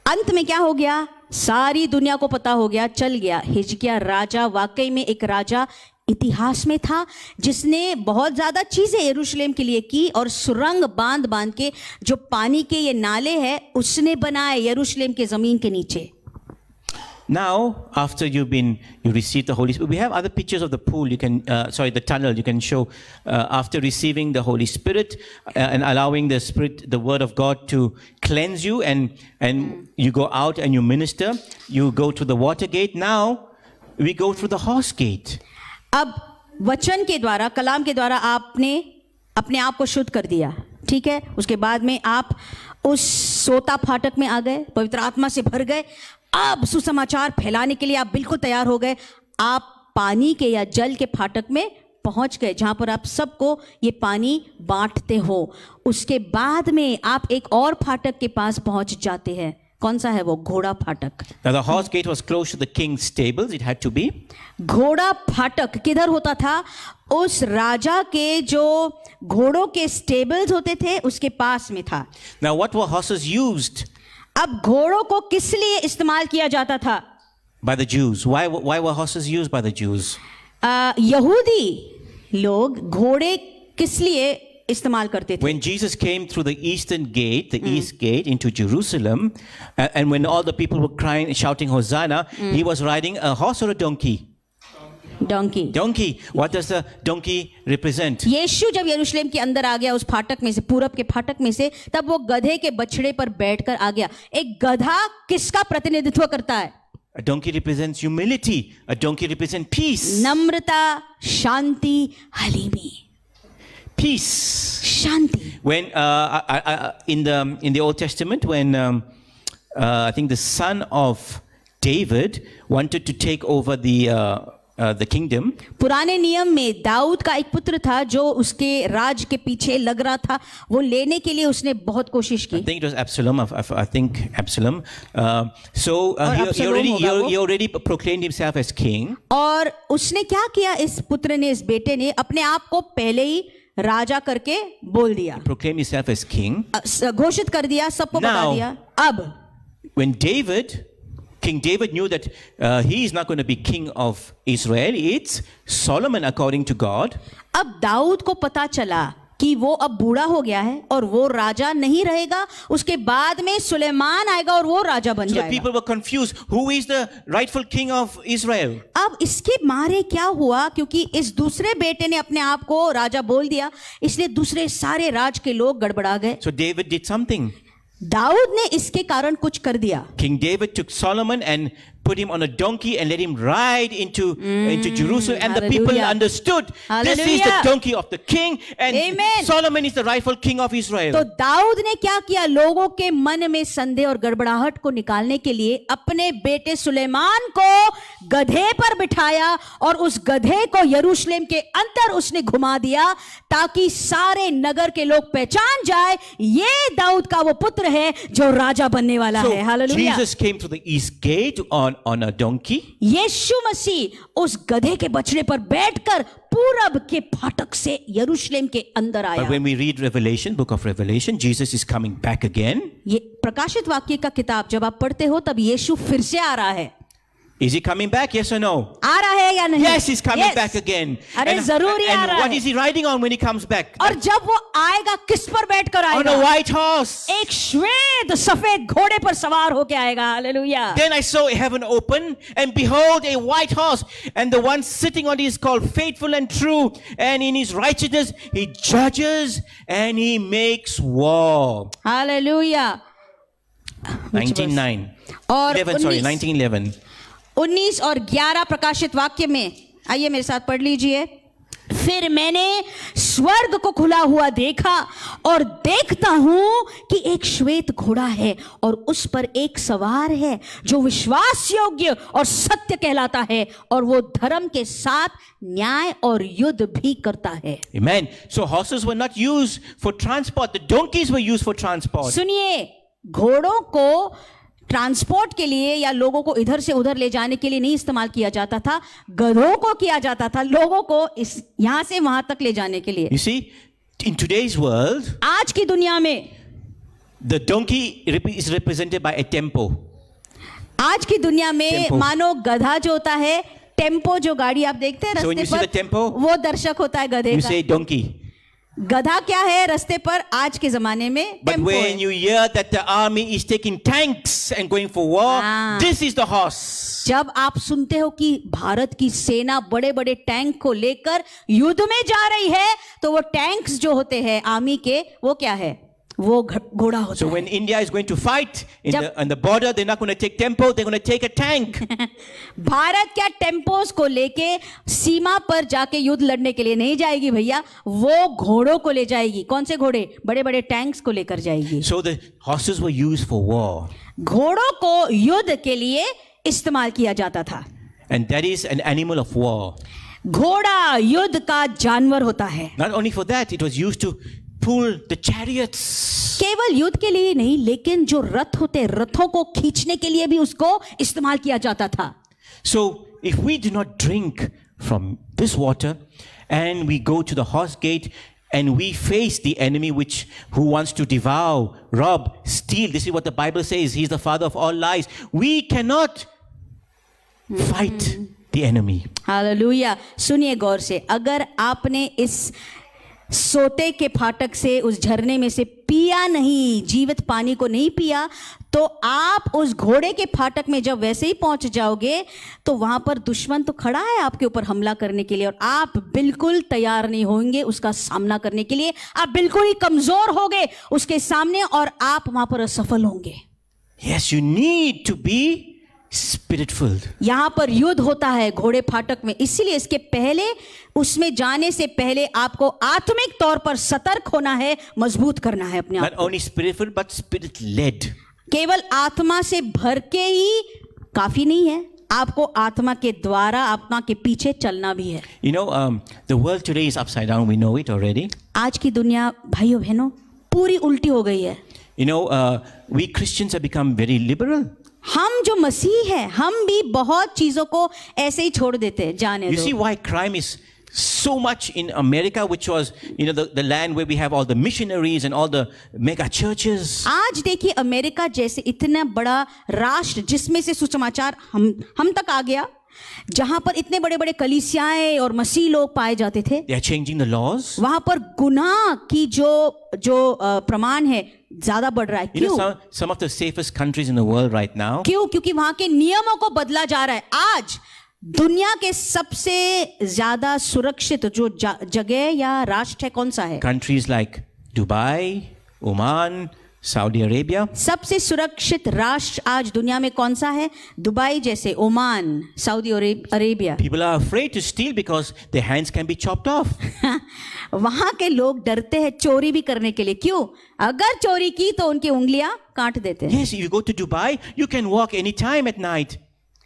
अंत में क्या हो गया? सारी दुनिया को पता हो गया, चल गया, हिजकिय्याह राजा वाकई में एक राजा इतिहास में था जिसने बहुत ज्यादा चीजें यरूशलेम के लिए की, और सुरंग बांध बांध के जो पानी के ये नाले हैं उसने बनाए यरूशलेम के जमीन के नीचे। Now, after you received the Holy Spirit, we have other pictures of the pool. You can, the tunnel. You can show after receiving the Holy Spirit and allowing the Spirit, the Word of God, to cleanse you, and you go out and you minister. You go to the water gate. Now, we go through the horse gate. अब वचन के द्वारा, कलाम के द्वारा आपने अपने आप को शुद्ध कर दिया, ठीक है। उसके बाद में आप उस सोता फाटक में आ गए, पवित्र आत्मा से भर गए। अब सुसमाचार फैलाने के लिए आप बिल्कुल तैयार हो गए। आप पानी के या जल के फाटक में पहुंच गए जहां पर आप सबको ये पानी बांटते हो। उसके बाद में आप एक और फाटक के पास पहुंच जाते हैं। कौन सा है वो? घोड़ा फाटक। Now the horse gate was close to the king's stables. It had to be. घोड़ा फाटक किधर होता था? उस राजा के जो घोड़ों के स्टेबल्स होते थे उसके पास में था। Now what were horses used? अब घोड़ों को किस लिए इस्तेमाल किया जाता था? By the Jews. Why were horses used by the Jews? यहूदी लोग घोड़े किस लिए इस्तेमाल करते थे? When Jesus came through the eastern gate, the east gate into Jerusalem, and when all the people were crying, shouting Hosanna, he was riding a horse or a donkey? Donkey. Donkey. What does the donkey represent? यीशु जब यरूशलेम के अंदर आ गया उस फाटक में से, पूरब के फाटक में से, तब वो गधे के बछड़े पर बैठकर आ गया। एक गधा किसका प्रतिनिधित्व करता है? A donkey represents humility. A donkey represents peace. Namrata, Shanti, हलीमी। Peace. Shanti. When in the Old Testament, when I think the son of David wanted to take over the kingdom, पुराने नियम में दाऊद का एक पुत्र था जो उसके राज के पीछे लग रहा था, वो लेने के लिए उसने बहुत कोशिश की। I think it was Absalom. I think Absalom. He already proclaimed himself as king. और उसने क्या किया? इस पुत्र ने, इस बेटे ने अपने आप को पहले ही राजा करके बोल दिया, Proclaimed himself as king. घोषित कर दिया, सबको बता दिया। अब when King David knew that he is not going to be king of Israel, it's Solomon according to God. अब दाऊद को पता चला कि वो अब बूढ़ा हो गया है और वो राजा नहीं रहेगा, उसके बाद में सुलेमान आएगा और वो राजा बन So the जाएगा। people were confused. Who is the rightful king of Israel? अब इसके मारे क्या हुआ? क्योंकि इस दूसरे बेटे ने अपने आप को राजा बोल दिया, इसलिए दूसरे सारे राज के लोग गड़बड़ा गए। So David did something. Dawood ने इसके कारण कुछ कर दिया। King David took Solomon and put him on a donkey and let him ride into Jerusalem, and the people Hallelujah. understood this is the Hallelujah. donkey of the king, and Amen. Solomon is the rightful king of Israel. तो दाऊद ने क्या किया? लोगों के मन में संदेह और गड़बड़ाहट को निकालने के लिए अपने बेटे सुलेमान को गधे पर बिठाया और उस गधे को यरूशलेम के अंदर उसने घुमा दिया ताकि सारे नगर के लोग पहचान जाए ये दाऊद का वो पुत्र है जो राजा बनने वाला So है। Hallelujah. Jesus came through the east gate on a donkey. यीशु मसीह उस गधे के बछड़े पर बैठकर पूरब के फाटक से यरूशलेम के अंदर आया। But when we read Revelation, book of Revelation, Jesus is coming back again. ये प्रकाशित वाक्य का किताब जब आप पढ़ते हो तब यीशु फिर से आ रहा है। Is he coming back? Yes or no? आ रहा है या नहीं? Yes, he's coming Yes. back again. अरे जरूर ही आ रहा what है। is he riding on when he comes back? और जब वो आएगा किस पर बैठकर On आएगा? a white horse. एक श्वेत सफेद घोड़े पर सवार होके आएगा। Hallelujah. Then I saw heaven open, and behold, a white horse, and the one sitting on it is called Faithful and True, and in his righteousness he judges and he makes war. Hallelujah. 19:9. और 1911. 19 और 11 प्रकाशित वाक्य में, आइए मेरे साथ पढ़ लीजिए। फिर मैंने स्वर्ग को खुला हुआ देखा और देखता हूं कि एक श्वेत घोड़ा है और उस पर एक सवार है जो विश्वास योग्य और सत्य कहलाता है और वो धर्म के साथ न्याय और युद्ध भी करता है. Amen. So horses were not used for transport. The donkeys were used for transport. सुनिए, घोड़ों को ट्रांसपोर्ट के लिए या लोगों को इधर से उधर ले जाने के लिए नहीं इस्तेमाल किया जाता था, गधों को किया जाता था, लोगों को इस यहां से वहां तक ले जाने के लिए. You see, in today's world, आज की दुनिया में the donkey is represented by a tempo. आज की दुनिया में Tempo. मानो गधा जो होता है, टेम्पो जो गाड़ी आप देखते हैं So when you see रास्ते the tempo, पर, वो दर्शक होता है गधे You का. say donkey. गधा क्या है रास्ते पर आज के जमाने में? But टेम्पो when है. you hear that the army is taking tanks and going for war, Ah. this is the horse. जब आप सुनते हो कि भारत की सेना बड़े बड़े टैंक को लेकर युद्ध में जा रही है, तो वो टैंक्स जो होते हैं आर्मी के, वो क्या है? वो घोड़ा होता So है. when India is going to fight जब- on the border, they're not going to take tempo, they're going to take a tank. Bharat क्या टेम्पोस को लेके सीमा पर जाके युद्ध लड़ने के लिए नहीं जाएगी भैया, वो घोड़ों को ले जाएगी. कौन से घोड़े? बड़े बड़े टैंक्स को लेकर जाएगी. So the horses were used for war. घोड़ों को युद्ध के लिए इस्तेमाल किया जाता था. And that is an animal of war. घोड़ा युद्ध का जानवर होता है. Not only for that, it was used to pull the chariots. केवल युद्ध के लिए नहीं, लेकिन जो रथ होते, रथों को खींचने के लिए भी उसको इस्तेमाल किया जाता था. So if we do not drink from this water and we go to the horse gate and we face the enemy who wants to devour, rob, steal, this is what the Bible says, he's the father of all lies, we cannot fight the enemy. Hallelujah. सुनिए गौर से, अगर आपने इस सोते के फाटक से, उस झरने में से पिया नहीं, जीवित पानी को नहीं पिया, तो आप उस घोड़े के फाटक में जब वैसे ही पहुंच जाओगे, तो वहां पर दुश्मन तो खड़ा है आपके ऊपर हमला करने के लिए, और आप बिल्कुल तैयार नहीं होंगे उसका सामना करने के लिए. आप बिल्कुल ही कमजोर होंगे उसके सामने और आप वहां पर असफल होंगे. Yes, you need to be spirit filled. यहां पर युद्ध होता है घोड़े फाटक में, इसीलिए इसके पहले, उसमें जाने से पहले आपको आत्मिक तौर पर सतर्क होना है, मजबूत करना है अपने आप Not only spirit filled, but spirit led. केवल आत्मा से भर के ही काफी नहीं है, आपको आत्मा के द्वारा, आत्मा के पीछे चलना भी है. You know, the world today is upside down. We know it already. आज की दुनिया भाइयों बहनों पूरी उल्टी हो गई है. You know, we Christians have become very liberal. हम जो मसीह हैं, हम भी बहुत चीजों को ऐसे ही छोड़ देते हैं, जाने You दो. see why crime is so much in America, which was, you know, the land where we have all the missionaries and all the mega churches. आज देखिए अमेरिका जैसे इतना बड़ा राष्ट्र, जिसमें से सुसमाचार हम तक आ गया, जहां पर इतने बड़े बड़े कलीसियाएं और मसीह लोग पाए जाते थे, They are changing the laws. वहां पर गुनाह की जो प्रमाण है ज्यादा बढ़ रहा है. You know, क्यों? some of the safest countries in the world right now, क्यों? क्योंकि वहां के नियमों को बदला जा रहा है. आज दुनिया के सबसे ज्यादा सुरक्षित जो जगह या राष्ट्र है, कौन सा है? countries like Dubai, Oman, Saudi Arabia. सबसे सुरक्षित राष्ट्र आज दुनिया में कौन सा है? दुबई जैसे, Oman, Saudi Arabia. People are afraid to steal because their hands can be chopped off. वहां के लोग डरते हैं चोरी भी करने के लिए. क्यों? अगर चोरी की तो उनकी उंगलियां काट देते हैं. Yes, if you go to Dubai, you can walk anytime at night.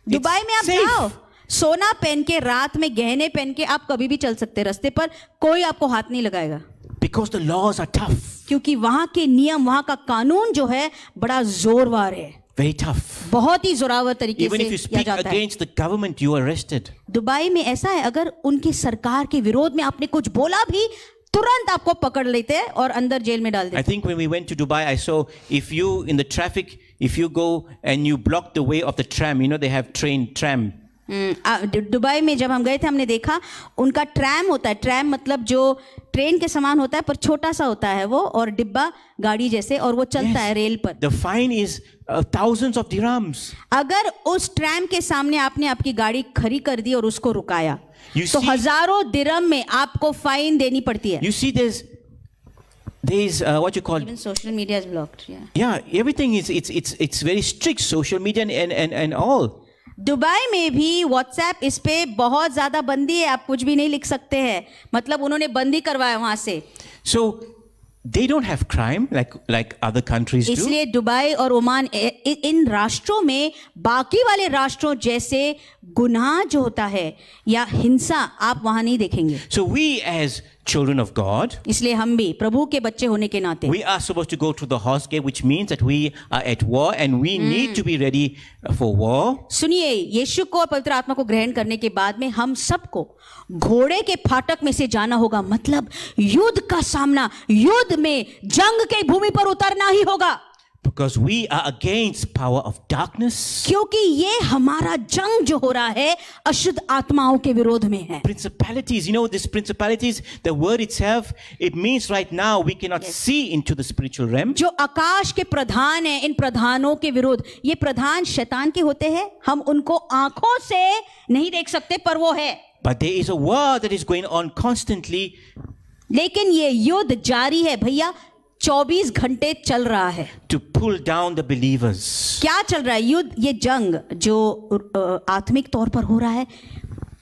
Dubai में आप safe. जाओ, सोना पहन के, रात में गहने पहन के आप कभी भी चल सकते हैं रास्ते पर, कोई आपको हाथ नहीं लगाएगा. Because the laws are tough. क्योंकि वहां के नियम, वहां का कानून जो है बड़ा जोरवार है, Very tough. बहुत ही जोरावर तरीके Even if you से किया speak जाता है. against the government, you are arrested. Dubai में ऐसा है, अगर उनकी सरकार के विरोध में आपने कुछ बोला भी, तुरंत आपको पकड़ लेते हैं और अंदर जेल में डाल देते I think when we went to Dubai, I saw if you in the traffic, if you go and you block the way of the tram, you know they have tram. Dubai में जब हम गए थे, हमने देखा उनका ट्रैम होता है. ट्रैम मतलब जो ट्रेन के समान होता है पर छोटा सा होता है वो, और डिब्बा गाड़ी जैसे, और वो चलता है रेल पर. The fine is thousands of dirhams. अगर उस ट्रैम के सामने आपने आपकी गाड़ी खड़ी कर दी और उसको रुकाया, तो see- हजारों दिरहम में आपको फाइन देनी पड़ती है. You see, there's what you call, Even social media is blocked. yeah, everything is it's very strict, social media and all. Dubai में भी व्हाट्सएप इस पे बहुत ज्यादा बंदी है, आप कुछ भी नहीं लिख सकते हैं, मतलब उन्होंने बंदी करवाया वहां से. So they don't have crime like other countries do. इसलिए दुबई और ओमान इन राष्ट्रों में बाकी वाले राष्ट्रों जैसे गुनाह जो होता है या हिंसा आप वहां नहीं देखेंगे. So we as children of God, इसलिए हम भी प्रभु के बच्चे होने के नाते we are supposed to go through the horse gate, which means that we are at war and we need to be ready for war. सुनिए, यीशु को और पवित्र आत्मा को ग्रहण करने के बाद में हम सबको घोड़े के फाटक में से जाना होगा, मतलब युद्ध का सामना, युद्ध में जंग के भूमि पर उतरना ही होगा. Because we are against power of darkness. क्योंकि ये हमारा जंग जो हो रहा है अशुद्ध आत्माओं के विरोध में है. Principalities, you know, these principalities, the word itself, it means right now we cannot see into the spiritual realm. जो आकाश के प्रधान हैं, इन प्रधानों के विरोध, ये प्रधान शैतान के होते हैं, हम उनको आंखों से नहीं देख सकते पर वो है. But there is a war that is going on constantly. लेकिन ये युद्ध जारी है भैया, 24 घंटे चल रहा है. To pull down the believers. क्या चल रहा है? युद्ध, ये जंग जो आत्मिक तौर पर हो रहा है,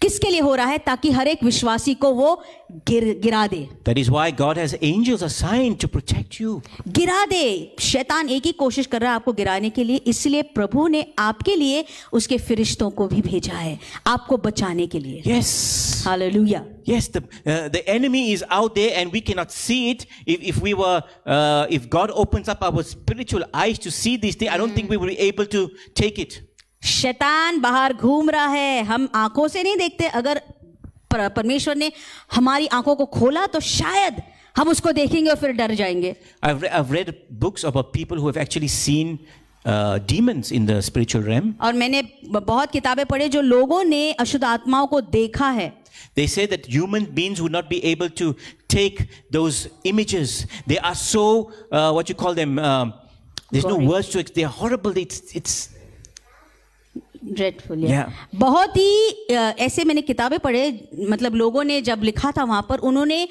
किसके लिए हो रहा है? ताकि हर एक विश्वासी को वो गिरा दे. That is why God has angels assigned to protect you. गिरा दे. शैतान एक ही कोशिश कर रहा है आपको गिराने के लिए, इसलिए प्रभु ने आपके लिए उसके फरिश्तों को भी भेजा है आपको बचाने के लिए. Yes. Hallelujah. Yes, the enemy is out there and we cannot see it. If God opens up our spiritual eyes to see these things, I don't think we will be able to take it. शैतान बाहर घूम रहा है, हम आंखों से नहीं देखते. अगर परमेश्वर ने हमारी आंखों को खोला तो शायद हम उसको देखेंगे और फिर डर जाएंगे. I've read books about people who have actually seen demons in the spiritual realm. और मैंने बहुत किताबें पढ़ी जो लोगों ने अशुद्ध आत्माओं को देखा है. They say that human beings would not be able to take those images. They are so what you call them. There's no words to it. They are horrible. It's dreadful. Yeah. बहुत ही ऐसे मैंने किताबें पढ़े, मतलब लोगों ने जब लिखा था वहां पर, उन्होंने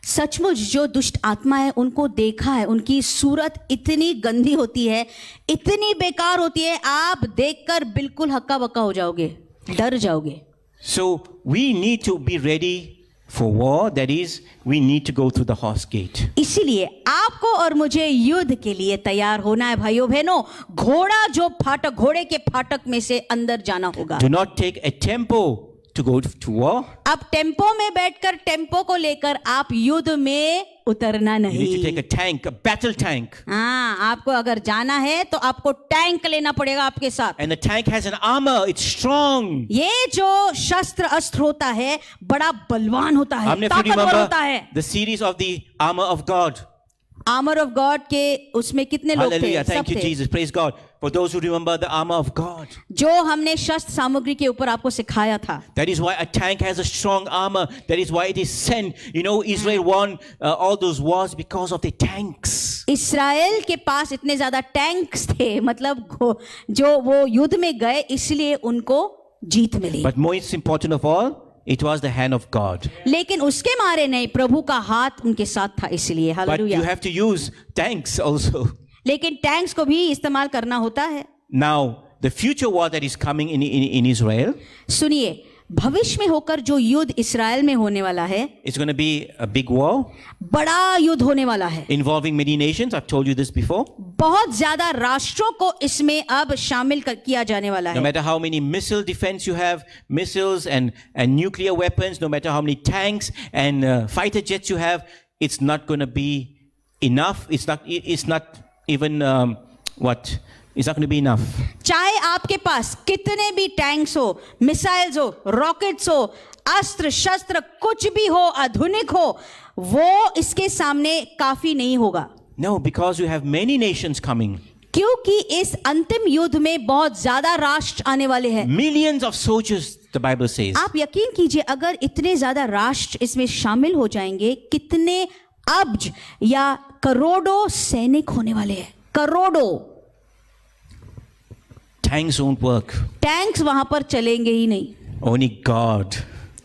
सचमुच जो दुष्ट आत्मा है उनको देखा है. उनकी सूरत इतनी गंदी होती है, इतनी बेकार होती है, आप देखकर बिल्कुल हक्का बक्का हो जाओगे, डर जाओगे. So we need to be ready for war. That is, we need to go through the horse gate. इसीलिए आपको और मुझे युद्ध के लिए तैयार होना है भाइयों बहनों. घोड़ा जो फाटक, घोड़े के फाटक में से अंदर जाना होगा. Do not take a tempo to go to war. अब टेम्पो में बैठकर टेम्पो को लेकर आप युद्ध में उतरना You need to नहीं. take a tank, a battle tank. हाँ, आपको अगर जाना है तो आपको टैंक लेना पड़ेगा आपके साथ. And the tank has an armor. It's strong. ये जो शस्त्र अस्त्र होता है बड़ा बलवान होता है, How many of you ताकतवर remember होता है. the series of the armor of God? Armour of God के उसमें कितने लोग थे? Hallelujah. Thank सब you, थे. Jesus. Praise God. For those who remember the armor of God. जो हमने शस्त्र सामग्री के ऊपर आपको सिखाया था. That is why a tank has a strong armor. That is why it is sent. You know, Israel won all those wars because of the tanks. इस्राएल के पास इतने ज्यादा टैंक्स थे, मतलब जो वो युद्ध में गए इसलिए उनको जीत मिली. But most important of all, it was the hand of God. लेकिन उसके मारे नहीं, प्रभु का हाथ उनके साथ था इसलिए. But you hallelujah. have to use tanks also. लेकिन टैंक्स को भी इस्तेमाल करना होता है. Now, the future war that is coming in Israel, सुनिए, भविष्य में होकर जो युद्ध इस्राएल में होने वाला है, it's going to be a big war बड़ा युद्ध होने वाला है. involving many nations. I've told you this before. बहुत ज्यादा राष्ट्रों को इसमें अब शामिल किया जाने वाला No है. matter how many missile defense you have, missiles and nuclear weapons, no matter how many tanks and fighter jets you have, it's not going to be enough. It's not even it's not going to be enough. चाहे आपके पास कितने भी टैंक्स हो, मिसाइल्स हो, रॉकेट्स हो, अस्त्र शस्त्र कुछ भी हो, आधुनिक हो, वो इसके सामने काफी नहीं होगा. No, because you have many nations coming. क्योंकि इस अंतिम युद्ध में बहुत ज्यादा राष्ट्र आने वाले हैं. Millions of soldiers, the Bible says. आप यकीन कीजिए, अगर इतने ज्यादा राष्ट्र इसमें शामिल हो जाएंगे, कितने अब्ज या करोड़ों सैनिक होने वाले हैं. करोड़ों. Tanks won't work. टैंक्स वहां पर चलेंगे ही नहीं. Only God.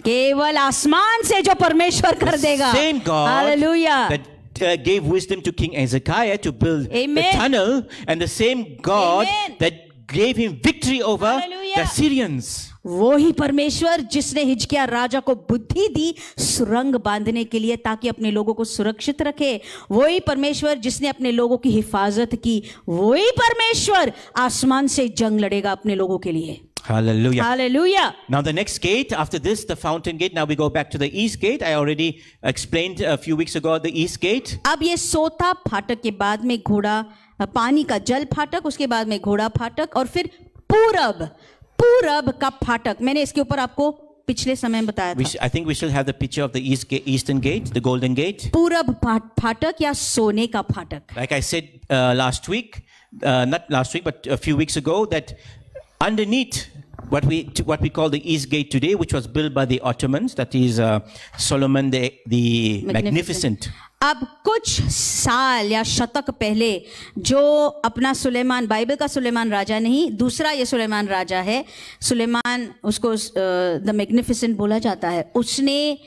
केवल आसमान से जो परमेश्वर कर देगा. Same God hallelujah. that gave wisdom to King Hezekiah to build Amen. the tunnel, and the same God Amen. that gave him victory over Hallelujah. The Syrians. वो ही परमेश्वर जिसने हिजकिय्याह राजा को बुद्धि दी सुरंग बांधने के लिए ताकि अपने लोगों को सुरक्षित रखे, वही परमेश्वर जिसने अपने लोगों की हिफाजत की, वही परमेश्वर आसमान से जंग लड़ेगा अपने लोगों के लिए। Hallelujah. Hallelujah. Now the next gate after this, the fountain gate. Now we go back to the east gate. I already explained a few weeks ago the east gate. अब ये सोता फाटक के बाद में घोड़ा पानी का जल फाटक, उसके बाद में घोड़ा फाटक और फिर पूरब का फाटक। मैंने इसके ऊपर आपको पिछले समय में बताया था। I think we shall have the picture of the eastern gate, the golden gate. पूरब फाटक या सोने का फाटक। Like I said last week, not last week but a few weeks ago, that underneath what we call the east gate today, which was built by the Ottomans, that is Solomon the Magnificent. अब कुछ साल या शतक पहले जो अपना सुलेमान, बाइबल का सुलेमान राजा नहीं, दूसरा ये सुलेमान राजा है, सुलेमान उसको द मैग्निफिसेंट बोला जाता है, उसने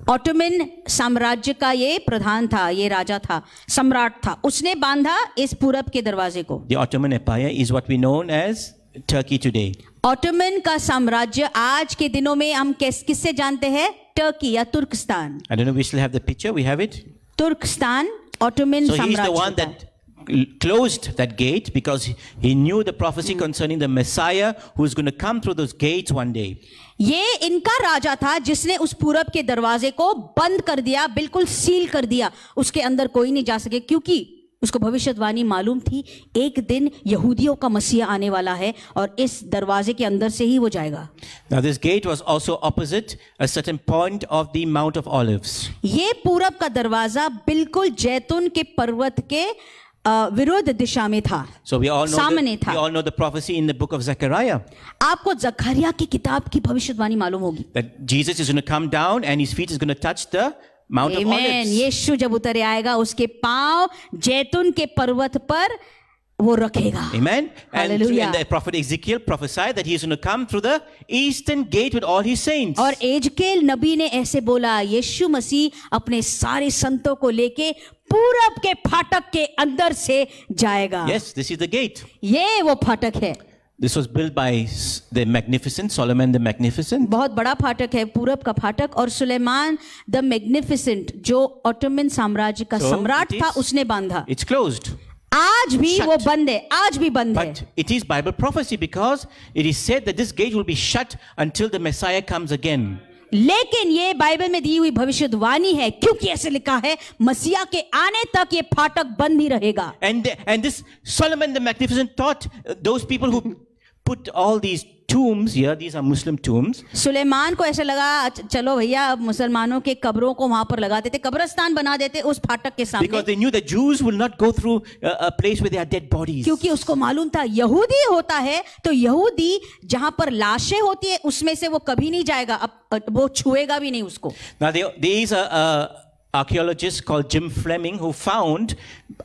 ऑटोमन साम्राज्य का ये प्रधान था, ये राजा था, सम्राट था, उसने बांधा इस पूरब के दरवाजे को। The Ottoman Empire is what we know as Turkey today. Ottoman का साम्राज्य आज के दिनों में हम किससे जानते हैं? टर्की या तुर्कस्तान। I don't know, we still have the picture, we have it. तुर्कस्तान ऑटोमन So साम्राज्य। he's the one that closed that gate because he knew the prophecy concerning the Messiah who is going to come through those gates one day. ये इनका राजा था जिसने उस पूरब के दरवाजे को बंद कर दिया, बिल्कुल सील कर दिया, उसके अंदर कोई नहीं जा सके, क्योंकि उसको भविष्यवाणी मालूम थी एक दिन यहूदियों का मसीहा आने वाला है और इस दरवाजे के अंदर से ही वो जाएगा। Now this gate was also opposite a certain point of the Mount of Olives. ये पूरब का दरवाजा बिल्कुल जैतून के पर्वत के विरुद्ध दिशा में था। So we all know सामने था। we all know the prophecy in the book of Zechariah. आपको जकरिया की किताब की भविष्यवाणी मालूम होगी। That Jesus is going to come down and his feet is going to touch the Mount of Amen. Olives. यीशु जब उतर आएगा उसके पांव जैतून के पर्वत पर वो रखेगा। Amen. And Hallelujah. the prophet Ezekiel prophesied that he is going to come through the eastern gate with all his saints. और एजकेल नबी ने ऐसे बोला, यीशु मसीह अपने सारे संतों को लेके पूरब के फाटक के अंदर से जाएगा। Yes, this is the gate. ये वो फाटक है। This was built by the Magnificent, Solomon the Magnificent. बहुत बड़ा फाटक है पूरब का फाटक, और सुलेमान द मैग्निफिसेंट जो ऑटोमन साम्राज्य का सम्राट था उसने बांधा। It's closed. आज भी Shut. वो बंद है, आज भी बंद है। But it is Bible prophecy because it is said that this gate will be shut until the Messiah comes again. लेकिन ये बाइबल में दी हुई भविष्यवाणी है, क्योंकि ऐसे लिखा है मसीहा के आने तक ये फाटक बंद ही रहेगा। And this Solomon the Magnificent taught those people who put all these tombs here, these are Muslim tombs. Suleman को ऐसे लगा चलो भैया अब मुसलमानों के कब्रों को वहां पर लगा देते, कब्रिस्तान बना देते उस फाटक के सामने, Because they knew that Jews will not go through a place where there are dead bodies. क्योंकि उसको मालूम था यहूदी होता है तो यहूदी जहां पर लाशें होती है उसमें से वो कभी नहीं जाएगा, अब वो छुएगा भी नहीं उसको। Now there is a archaeologist called Jim Fleming who found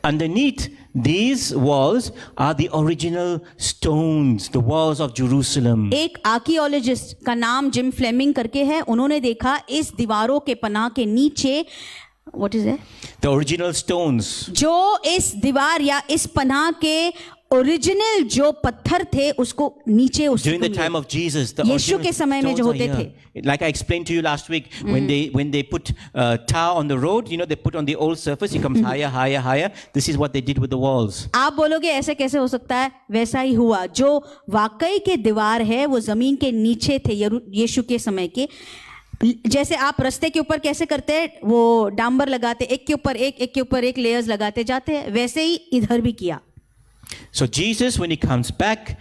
underneath these walls are the original stones, the walls of Jerusalem. एक आर्कियोलॉजिस्ट का नाम जिम फ्लेमिंग करके है, उन्होंने देखा इस दीवारों के पनाह के नीचे what is it? The original stones. जो इस दीवार या इस पनाह के ओरिजिनल जो पत्थर थे उसको नीचे During the time of Jesus, the Yeshu original के समय में जो stones are होते here. थे। Like I explained to you last week, when they put tar on the road, you know, they put on the old surface, it comes higher, higher, higher. This is what they did with the walls. आप बोलोगे ऐसे कैसे हो सकता है? वैसा ही हुआ, जो वाकई के दीवार है वो जमीन के नीचे थे यीशु के समय के। जैसे आप रास्ते के ऊपर कैसे करते हैं, वो डांबर लगाते, एक के ऊपर एक लेयर्स लगाते जाते हैं, वैसे ही इधर भी किया। So Jesus, when he comes back,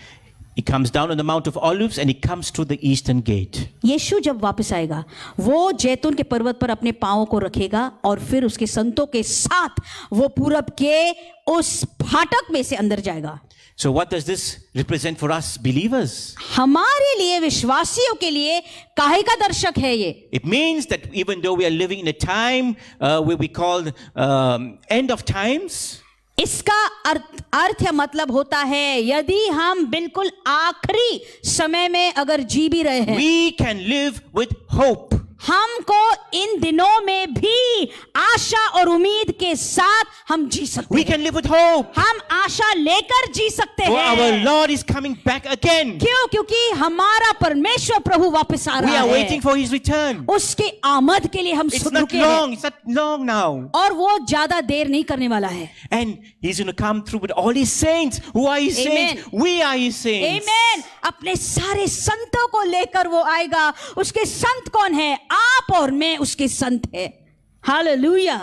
he comes down on the Mount of Olives and he comes through the eastern gate. यीशु जब वापस आएगा वो जैतून के पर्वत पर अपने पांवों को रखेगा और फिर उसके संतों के साथ वो पूरब के उस फाटक में से अंदर जाएगा। So what does this represent for us believers? हमारे लिए, विश्वासियों के लिए काहे का दर्शक है ये? It means that even though we are living in a time where we call end of times, इसका अर्थ या मतलब होता है यदि हम बिल्कुल आखिरी समय में अगर जी भी रहे हैं, we can live with hope. हमको इन दिनों में भी आशा और उम्मीद के साथ हम जी सकते We हैं। can live with hope. हम आशा लेकर जी सकते For हैं। our Lord is coming back again. क्यों? क्योंकि हमारा परमेश्वर प्रभु वापस आ We रहा are है। waiting for His return. उसके आमद के लिए हम It's सब not रुके हैं long. It's not long now. और वो ज्यादा देर नहीं करने वाला है। And He's going to come through with all His saints. Who are His Amen. saints? We are His saints. आमीन। अपने सारे संतों को लेकर वो आएगा। उसके संत कौन है? आप और मैं उसके संत है। Hallelujah.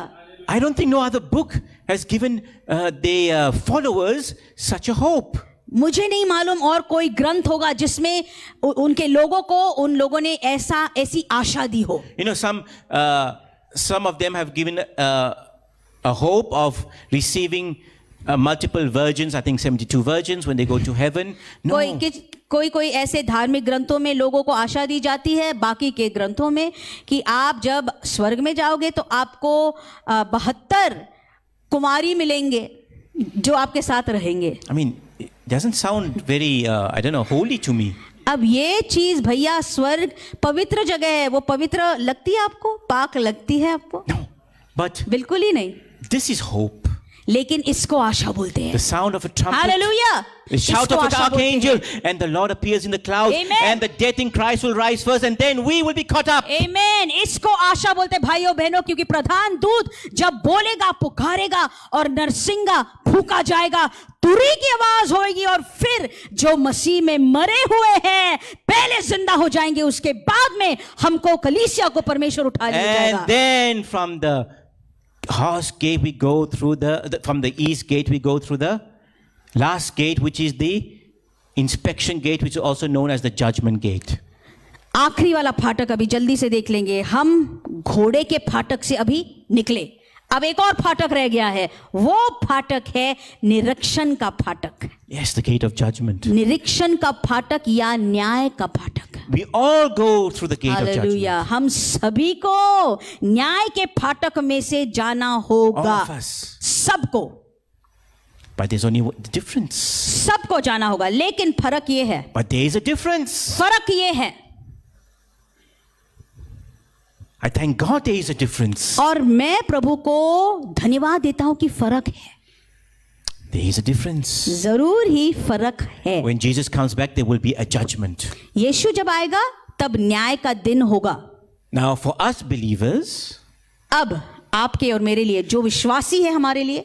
I don't think no other book has given their followers such a hope. मुझे नहीं मालूम और कोई ग्रंथ होगा जिसमें उनके लोगों को उन लोगों ने ऐसी आशा दी हो। You know, some of them have given a hope of receiving multiple virgins. I think 72 virgins when they go to heaven. No. कोई ऐसे धार्मिक ग्रंथों में लोगों को आशा दी जाती है, बाकी के ग्रंथों में कि आप जब स्वर्ग में जाओगे तो आपको 72 कुमारी मिलेंगे जो आपके साथ रहेंगे। I mean, it doesn't sound very, I don't know, holy to me. अब ये चीज भैया, स्वर्ग पवित्र जगह है, वो पवित्र लगती है आपको? पाक लगती है आपको? No, but बिल्कुल ही नहीं। this is hope. लेकिन इसको आशा बोलते हैं। The sound of a trumpet, hallelujah. the shout of an archangel, and the Lord appears in the clouds, Amen. and the dead in Christ will rise first, and then we will be caught up. आमीन। इसको आशा बोलते भाइयों बहनों, क्योंकि प्रधान दूत जब बोलेगा, पुकारेगा और नरसिंगा फूंका जाएगा, तुरी की आवाज होगी और फिर जो मसीह में मरे हुए हैं पहले जिंदा हो जाएंगे, उसके बाद में हमको कलीसिया को परमेश्वर उठा लिया जाएगा। And then from the horse gate we go through from the east gate we go through the last gate, which is the inspection gate, which is also known as the judgment gate. आखिरी वाला फाटक अभी जल्दी से देख लेंगे। हम घोड़े के फाटक से अभी निकले, अब एक और फाटक रह गया है, वो फाटक है निरीक्षण का फाटक। Yes, the gate of judgment. निरीक्षण का फाटक या न्याय का फाटक। We all go through the gate of hallelujah. judgment. हम सभी को न्याय के फाटक में से जाना होगा, All of us. सबको, But there's only one difference. सबको जाना होगा, लेकिन फर्क ये है, But there is a difference. फर्क ये है, I thank God there is a difference. और मैं प्रभु को धन्यवाद देता हूं कि फर्क है। There is a difference. जरूर ही फर्क है। When Jesus comes back, there will be a judgment. यीशु जब आएगा तब न्याय का दिन होगा। Now, for us believers, अब आपके और मेरे लिए, जो विश्वासी है हमारे लिए,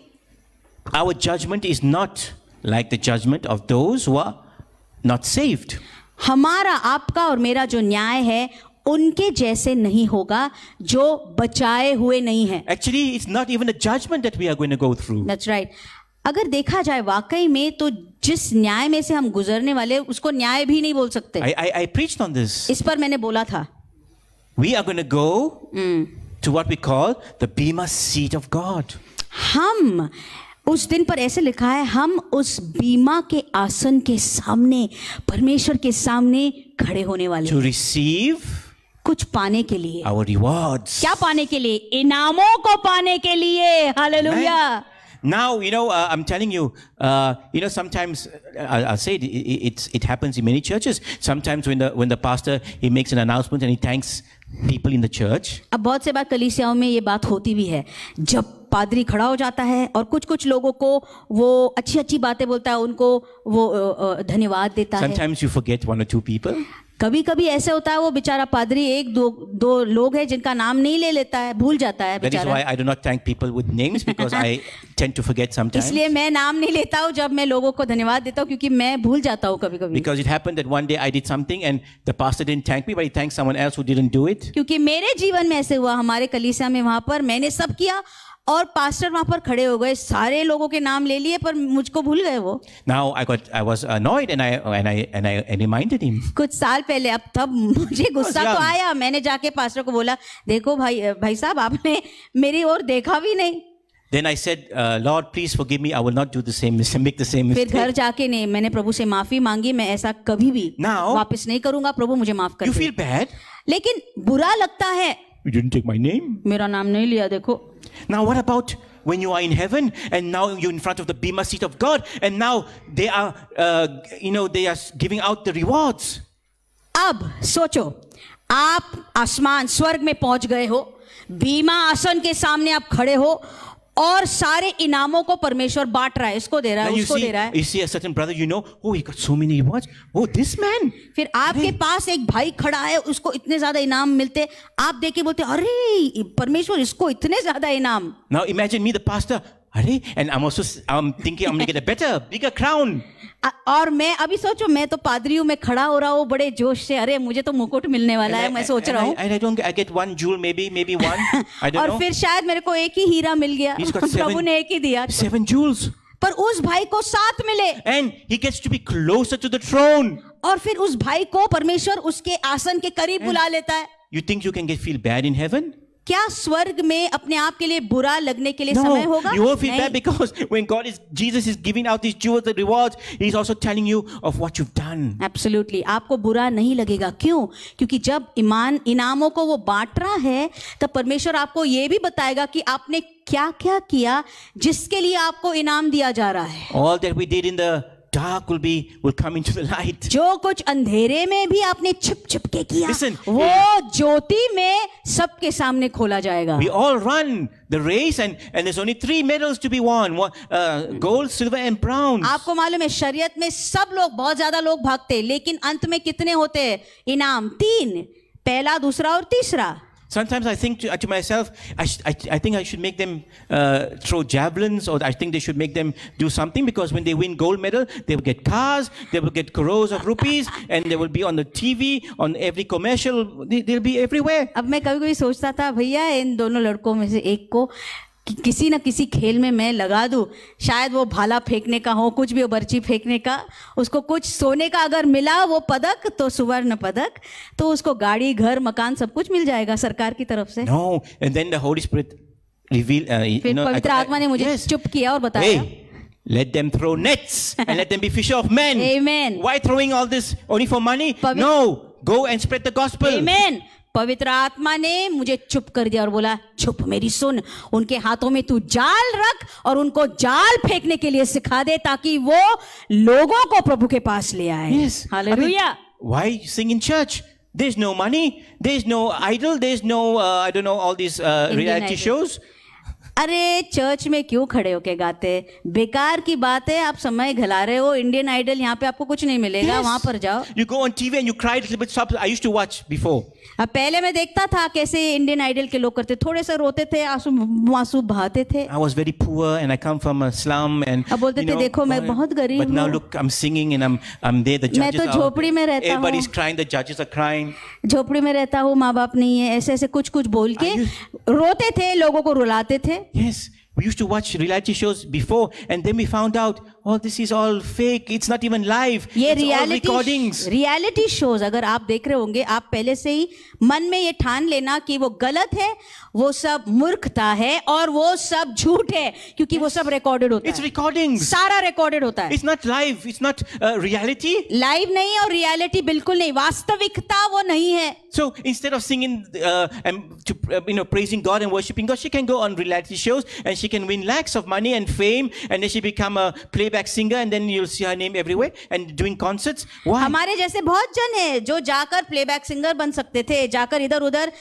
our judgment is not like the judgment of those who are not saved. हमारा, आपका और मेरा जो न्याय है उनके जैसे नहीं होगा जो बचाए हुए नहीं हैं। Actually, it's not even a judgment that we are going to go through. That's right. अगर देखा जाए वाकई में तो जिस न्याय में से हम गुजरने वाले उसको न्याय भी नहीं बोल सकते। I preached on this. इस पर मैंने बोला था। We are going to go to what we call the Bema seat of God. हम उस दिन पर ऐसे लिखा है, हम उस बीमा के आसन के सामने, परमेश्वर के सामने खड़े होने वाले To हैं। receive कुछ पाने के लिए। our rewards. क्या पाने के लिए? इनामों को पाने के लिए। Hallelujah. Now, I'm telling you, sometimes I'll say it happens in many churches. Sometimes when the pastor, he makes an announcement and he thanks people in the church. अब बहुत से बार कलीसियाओं में ये बात होती भी है, जब पादरी खड़ा हो जाता है और कुछ लोगों को वो अच्छी बातें बोलता है, उनको वो धन्यवाद देता है। Sometimes you forget one or two people. कभी कभी ऐसे होता है, वो बेचारा पादरी एक दो लोग हैं जिनका नाम नहीं ले लेता है, भूल जाता है That is बेचारा। why I do not thank people with names, because I tend to forget sometimes. इसलिए मैं नाम नहीं लेता हूँ जब मैं लोगों को धन्यवाद देता हूँ, क्योंकि मैं भूल जाता हूँ कभी कभी। Because it happened that one day I did something and the pastor didn't thank me, but he thanked someone else who didn't do it. क्योंकि मेरे जीवन में ऐसे हुआ, हमारे कलीसिया में वहां पर मैंने सब किया और पास्टर वहां पर खड़े हो गए, सारे लोगों के नाम ले लिए पर मुझको भूल गए वो। Now I was annoyed and I reminded him. कुछ साल पहले, अब तब मुझे गुस्सा तो आया, मैंने जाके पास्टर को बोला, देखो भाई साहब, आपने मेरी ओर देखा भी नहीं। Then I said, Lord, please forgive me. I will not do the same mistake, make the same फिर mistake. घर जाके नहीं, मैंने प्रभु से माफी मांगी, मैं ऐसा कभी भी Now, वापस नहीं करूंगा, प्रभु मुझे माफ कर You दे। feel bad? लेकिन बुरा लगता है, You didn't take my name. मेरा नाम नहीं लिया। देखो Now what about when you are in heaven and now you're in front of the Bema seat of God and now they are, they are giving out the rewards. अब सोचो, आप आसमान स्वर्ग में पहुंच गए हो, बीमा आसन के सामने आप खड़े हो और सारे इनामों को परमेश्वर बांट रहा है, इसको दे रहा है, उसको दे रहा है। You see a certain brother, you know, oh, he got so many rewards. Oh, this man. फिर आपके पास एक भाई खड़ा है, उसको इतने ज्यादा इनाम मिलते, आप देख के बोलते, अरे परमेश्वर इसको इतने ज्यादा इनाम। Now imagine me, the pastor. Arey, and I'm thinking I'm going to get a better, bigger crown. और मैं अभी सोचो, मैं तो पादरी हूँ, मैं खड़ा हो रहा हूँ बड़े जोश से, अरे मुझे तो मुकुट मिलने वाला है, मैं सोच रहा हूँ। I get one jewel, maybe one. I don't know. और फिर शायद मेरे को एक ही हीरा मिल गया, प्रभु ने एक ही दिया। 7 jewels. पर उस भाई को 7 मिले। And he gets to be closer to the throne. और फिर उस भाई को परमेश्वर उसके आसन के करीब बुला लेता है। You think you can feel bad in heaven? क्या स्वर्ग में अपने आप के लिए बुरा लगने के लिए समय होगा? You won't feel bad because when Jesus is giving out these jewels, the rewards, He's also telling you of what you've done. Absolutely, आपको बुरा नहीं लगेगा। क्यों? क्योंकि जब इनामों को वो बांट रहा है, तब परमेश्वर आपको ये भी बताएगा कि आपने क्या क्या किया जिसके लिए आपको इनाम दिया जा रहा है। All that we did in the dark will come into the light. जो कुछ अंधेरे में भी आपने छिप के किया, Listen, वो ज्योति में सबके सामने खोला जाएगा। We all run the race and there's only 3 medals to be won, gold, silver and bronze. आपको मालूम है, शरीयत में सब लोग, बहुत ज्यादा लोग भागते, लेकिन अंत में कितने होते हैं इनाम? 3, पहला, दूसरा और तीसरा। Sometimes I think to myself, I think I should make them throw javelins, or I think they should make them do something, because when they win gold medal, they will get cars, they will get crores of rupees, and they will be on the TV, on every commercial, they'll be everywhere. अब मैं कभी-कभी सोचता था, भैया इन दोनों लड़कों में से एक को किसी न किसी खेल में मैं लगा दूं, शायद वो भाला फेंकने का हो, कुछ भी हो, बर्ची फेंकने का, उसको कुछ सोने का अगर मिला वो पदक, तो स्वर्ण पदक, तो उसको गाड़ी, घर, मकान सब कुछ मिल जाएगा सरकार की तरफ से। No, and then the Holy Spirit reveal. फिर पवित्र आत्मा ने मुझे चुप किया और बताया, let them throw nets and let them be fisher of men. Amen. Why throwing all this only for money? No, go and spread the gospel. Amen. पवित्र आत्मा ने मुझे चुप कर दिया और बोला, चुप, मेरी सुन, उनके हाथों में तू जाल रख और उनको जाल फेंकने के लिए सिखा दे, ताकि वो लोगों को प्रभु के पास ले आए। Yes. Hallelujah. Why sing in church? There's no money, there's no idol, there's no I don't know, all these reality shows. अरे चर्च में क्यों खड़े होके गाते, बेकार की बात है, आप समय घला रहे हो। इंडियन आइडल यहाँ पे आपको कुछ नहीं मिलेगा, वहां पर जाओ। You go on TV and you cry a little bit. I used to watch before. अब पहले मैं देखता था कैसे इंडियन आइडल के लोग करते, थोड़े से रोते थे, आंसू बहाते थे। I was very poor and I come from a slum and अब बोलते थे, देखो मैं बहुत गरीब हूँ। But now look, I'm singing and I'm there. The judges मैं तो झोपड़ी में रहता हूँ। Everybody's crying. The judges are crying. झोपड़ी में रहता हूँ, माँ बाप नहीं है, ऐसे ऐसे कुछ बोल के रोते थे, लोगों को रुलाते थे। Yes. We used to watch reality shows before, and then we found out, oh, this is all fake. It's not even live. ये रियलिटी शोज अगर आप देख रहे होंगे, आप पहले से ही मन में ये ठान लेना कि वो गलत है, वो सब मूर्खता है और वो सब झूठ है, क्योंकि वो सब रिकॉर्डेड होता है। It's recordings. सारा रिकॉर्डेड होता है। It's not live. It's not reality. Live नहीं और रियलिटी बिल्कुल नहीं, वास्तविकता वो नहीं है। So instead of singing and praising God and worshiping God, she can go on reality shows and she can win lakhs of money and fame, and then she become a playback singer, and then you'll see her name everywhere and doing concerts. Why? हमारे जैसे बहुत जन है जो जाकर प्लेबैक सिंगर बन सकते थे, जाकर इधर उधर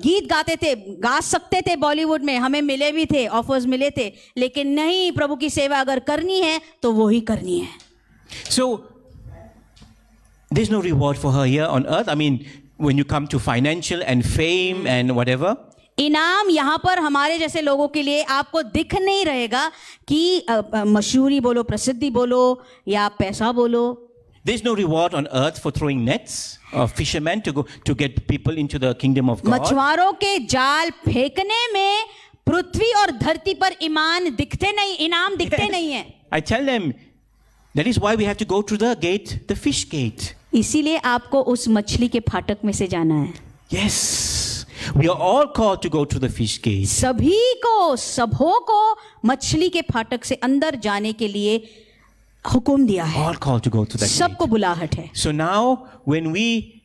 गीत गाते थे, गा सकते थे बॉलीवुड में, हमें मिले भी थे, ऑफर्स मिले थे, लेकिन नहीं, प्रभु की सेवा अगर करनी है तो वो ही करनी है। So there's no reward for her here on earth. I mean, when you come to financial and fame and whatever. इनाम यहाँ पर हमारे जैसे लोगों के लिए आपको दिख नहीं रहेगा कि मशहूरी बोलो, प्रसिद्धि बोलो या पैसा बोलो। There's no reward on earth for throwing nets or fishermen to get people into the kingdom of God. मछुआरों के जाल फेंकने में पृथ्वी और धरती पर इनाम दिखते नहीं है। I tell them that is why we have to go through the gate, the fish gate. इसीलिए आपको उस मछली के फाटक में से जाना है। Yes, we are all called to go through the fish gate. सबों को मछली के फाटक से अंदर जाने के लिए हुक्म दिया है। All called to go to that gate. सबको बुलाहट है। So now when we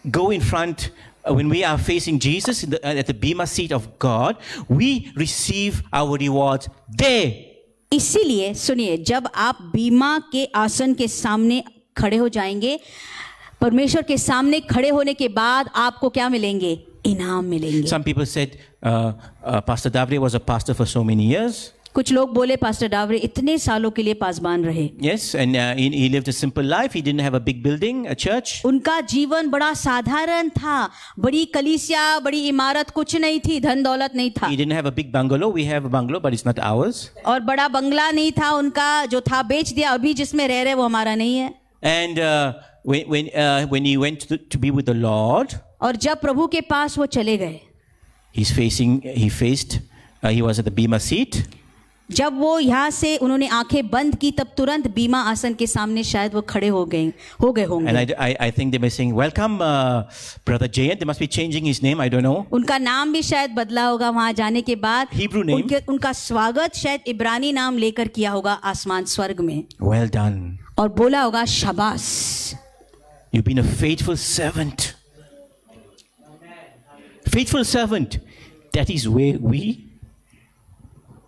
go in front, when we are facing Jesus at the bema seat of God, we receive our rewards there. इसीलिए सुनिए, जब आप बीमा के आसन के सामने खड़े हो जाएंगे, परमेश्वर के सामने खड़े होने के बाद आपको क्या मिलेंगे? इनाम मिलेंगे. Some people said, Pastor Davide was a pastor for so many years. कुछ लोग बोले पास्टर डावरे इतने सालों के लिए पासबान रहे. Yes, and he lived a simple life. He didn't have a big building, a church. उनका जीवन बड़ा साधारण था. बड़ी कलीसिया, बड़ी इमारत कुछ नहीं थी, धन दौलत नहीं था. He didn't have a big bungalow. We have a bungalow, but it's not ours. और बड़ा बंगला नहीं था उनका, जो था बेच दिया. अभी जिसमें रह रहे वो हमारा नहीं है. And when he went to be with the Lord, और जब प्रभु के पास वो चले गए, he was at the Bema seat. जब वो यहाँ से उन्होंने आंखें बंद की तब तुरंत बीमा आसन के सामने शायद वो खड़े हो गए होंगे. And I think they were saying, "Welcome, Brother Jayant." They must be changing his name. I don't know. उनका नाम भी शायद बदला होगा वहाँ जाने के बाद. Hebrew name. उनका स्वागत शायद इब्रानी नाम लेकर किया होगा आसमान स्वर्ग में. Well done. और बोला होगा शाबाश. You've been a faithful servant. Faithful servant. That is where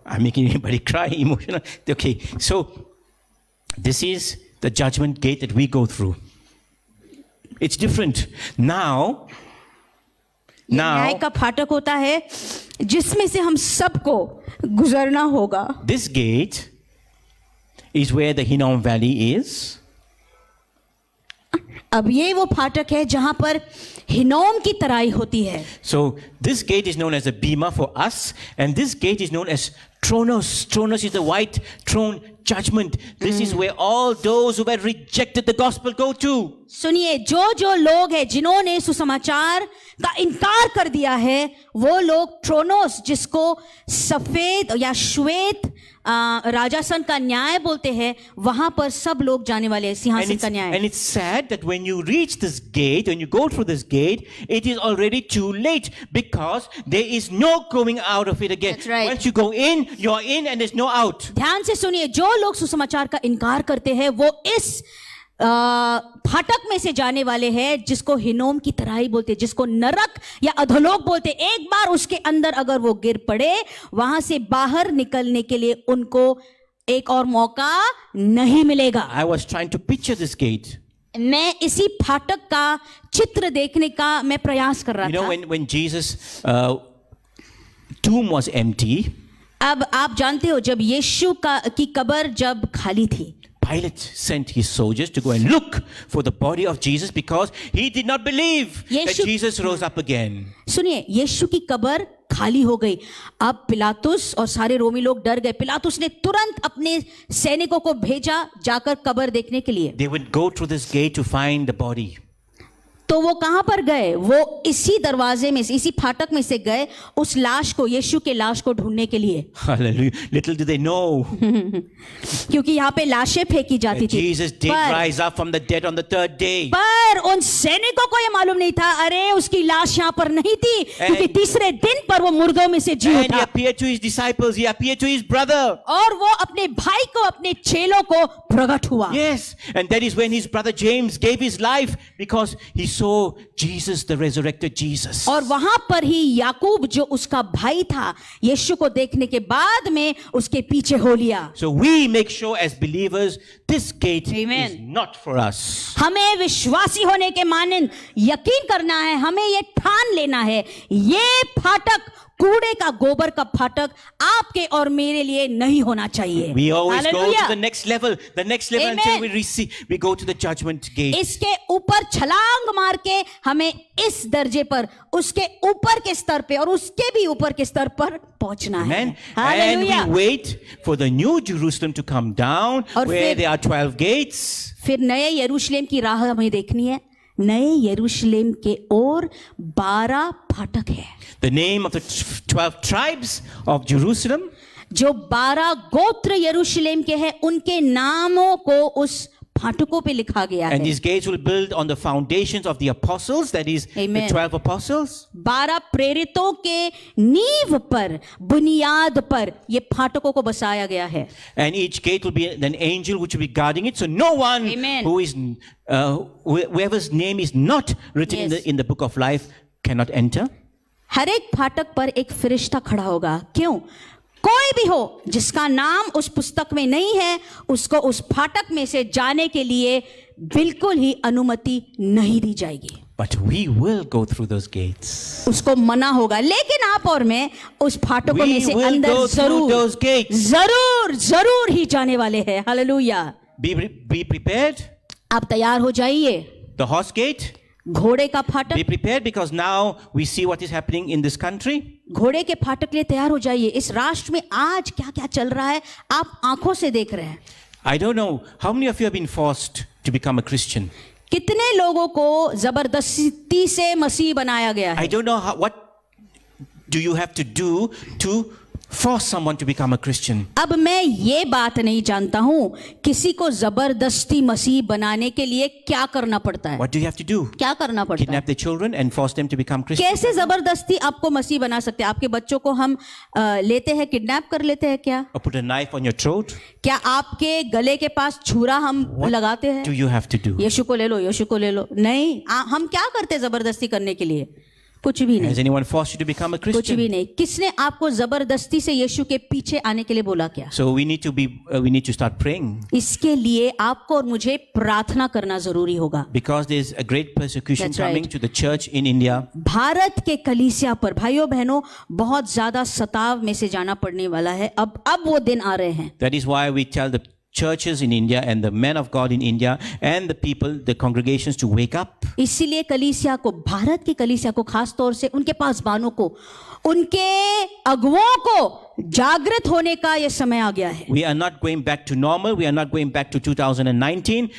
I'm making anybody cry, emotional. Okay, so this is the judgment gate that we go through. It's different. Now, न्याय का फाटक होता है जिसमें से हम सबको गुजरना होगा. This gate is where the Hinnom Valley is. अब ये वो फाटक है जहां पर हिनोम की तराई होती है. So this gate is known as a bema for us, and this gate is known as Tronos. Tronos is the white throne judgment. This is where all those who have rejected the gospel go to. सुनिए, जो लोग हैं जिन्होंने सुसमाचार का इनकार कर दिया है, वो लोग ट्रोनोस, जिसको सफेद या श्वेत राजासन का न्याय बोलते हैं, वहां पर सब लोग जाने वाले हैं, सिंहासन का न्याय. And it's sad that when you reach this gate, when you go through this gate, it is already too late because there is no going out of it again. That's right. Once you go in, you're in and there's no out. ध्यान से सुनिए, जो लोग सुसमाचार का इनकार करते हैं वो इस फाटक में से जाने वाले हैं जिसको हिनोम की तराई बोलते, जिसको नरक या अधोलोक बोलते. एक बार उसके अंदर अगर वो गिर पड़े, वहां से बाहर निकलने के लिए उनको एक और मौका नहीं मिलेगा. I was trying to picture this gate. मैं इसी फाटक का चित्र देखने का मैं प्रयास कर रहा था. You know, when Jesus' tomb was empty, अब आप जानते हो जब यीशु की कब्र जब खाली थी, Pilate sent his soldiers to go and look for the body of Jesus because he did not believe that Jesus rose up again. सुनिए, यीशु की कब्र खाली हो गई. अब पिलातुस और सारे रोमी लोग डर गए. पिलातुस ने तुरंत अपने सैनिकों को भेजा जाकर कब्र देखने के लिए. They would go through this gate to find the body. तो वो कहां पर गए? वो इसी दरवाजे में से, इसी फाटक में से गए उस लाश को, यीशु के लाश को ढूंढने के लिए. Hallelujah. Little did they know. क्योंकि यहाँ पे लाशें फेंकी जाती थी. Jesus did rise up from the dead on the third day. पर उन सैनिकों को ये मालूम नहीं था, अरे उसकी लाश यहाँ पर नहीं थी, क्योंकि तीसरे दिन पर वो मुर्दों में से जी उठा. And he appeared to his disciples. He appeared to his brother. और वो अपने भाई को, अपने चेलों को प्रकट हुआ. Yes, and that is when his brother James gave his life because he saw Jesus, the resurrected Jesus. और वहां पर ही याकूब, जो उसका भाई था, यीशु को देखने के बाद में उसके पीछे हो लिया. So we make sure as believers this gate Amen. is not for us. हमें विश्वासी होने के मानन यकीन करना है, हमें ये ठान लेना है, ये फाटक, कूड़े का, गोबर का फाटक आपके और मेरे लिए नहीं होना चाहिए. We always Hallelujah. go to the next level Amen. until we go to the judgment gate. इसके ऊपर छलांग मार के हमें इस दर्जे पर, उसके ऊपर के स्तर पे और उसके भी ऊपर के स्तर पर पहुंचना है. Amen. And we wait for the new Jerusalem to come down where there are 12 gates. फिर नए यरूशलेम की राह हमें देखनी है. नए यरूशलेम के ओर 12 फाटक है. The name of the 12 tribes of Jerusalem. जो 12 गोत्र यरूशलेम के हैं, उनके नामों को उस फाटकों पे लिखा गया है. And these gates will build on the foundations of the apostles, that is Amen. the 12 apostles. 12 प्रेरितों के नींव पर, बुनियाद पर ये फाटकों को बसाया गया है. And each gate will be an angel which will be guarding it, so no one Amen. who is whoever's name is not written Yes. in the book of life cannot enter. हर एक फाटक पर एक फरिश्ता खड़ा होगा. क्यों? कोई भी हो जिसका नाम उस पुस्तक में नहीं है, उसको उस फाटक में से जाने के लिए बिल्कुल ही अनुमति नहीं दी जाएगी। But we will go through those gates. उसको मना होगा, लेकिन आप और मैं उस फाटकों में से We will अंदर go through those gates. जरूर ही जाने वाले हैं। हालेलुया। Be prepared. आप तैयार हो जाइए। The horse gate. घोड़े का फाटक। Be prepared because now we see what is happening in this country. घोड़े के फाटक के लिए तैयार हो जाइए। इस राष्ट्र में आज क्या क्या चल रहा है आप आंखों से देख रहे हैं। I don't know how many of you have been forced to become a Christian. कितने लोगों को जबरदस्ती से मसीह बनाया गया है। I don't know what do you have to do to force someone to become a Christian. अब मैं ये बात नहीं जानता हूं किसी को जबरदस्ती मसीह बनाने के लिए क्या करना पड़ता है। What do you have to do? क्या करना पड़ता है? Kidnap the children and force them to become Christians. कैसे जबरदस्ती आपको मसीह बना सकते हैं? आपके बच्चों को हम लेते हैं, किडनैप कर लेते हैं क्या? Or put a knife on your throat. क्या आपके गले के पास छुरा हम लगाते हैं? Do you have to do? यीशु को ले लो, यीशु को ले लो। नहीं, हम क्या करते हैं जबरदस्ती करने के लिए? कुछ भी नहीं। Has anyone forced you to become a कुछ Christian? भी नहीं। किसने आपको जबरदस्ती से यीशु के पीछे आने के लिए बोला क्या? So we need to start praying. इसके लिए आपको और मुझे प्रार्थना करना जरूरी होगा। Because there is a great persecution That's coming right. to the church in India. Bharat के कलीसिया पर भाइयों बहनों बहुत ज्यादा सताव में से जाना पड़ने वाला है। अब वो दिन आ रहे हैं। That is why we tell the churches in India and the men of God in India and the people, the congregations to wake up. इसीलिए कलीसिया को, भारत की कलीसिया को, खास तौर से उनके पासबानों को, उनके अगुओं को जागृत होने का यह समय आ गया है। We are not going back to normal. We are not going back to 2019.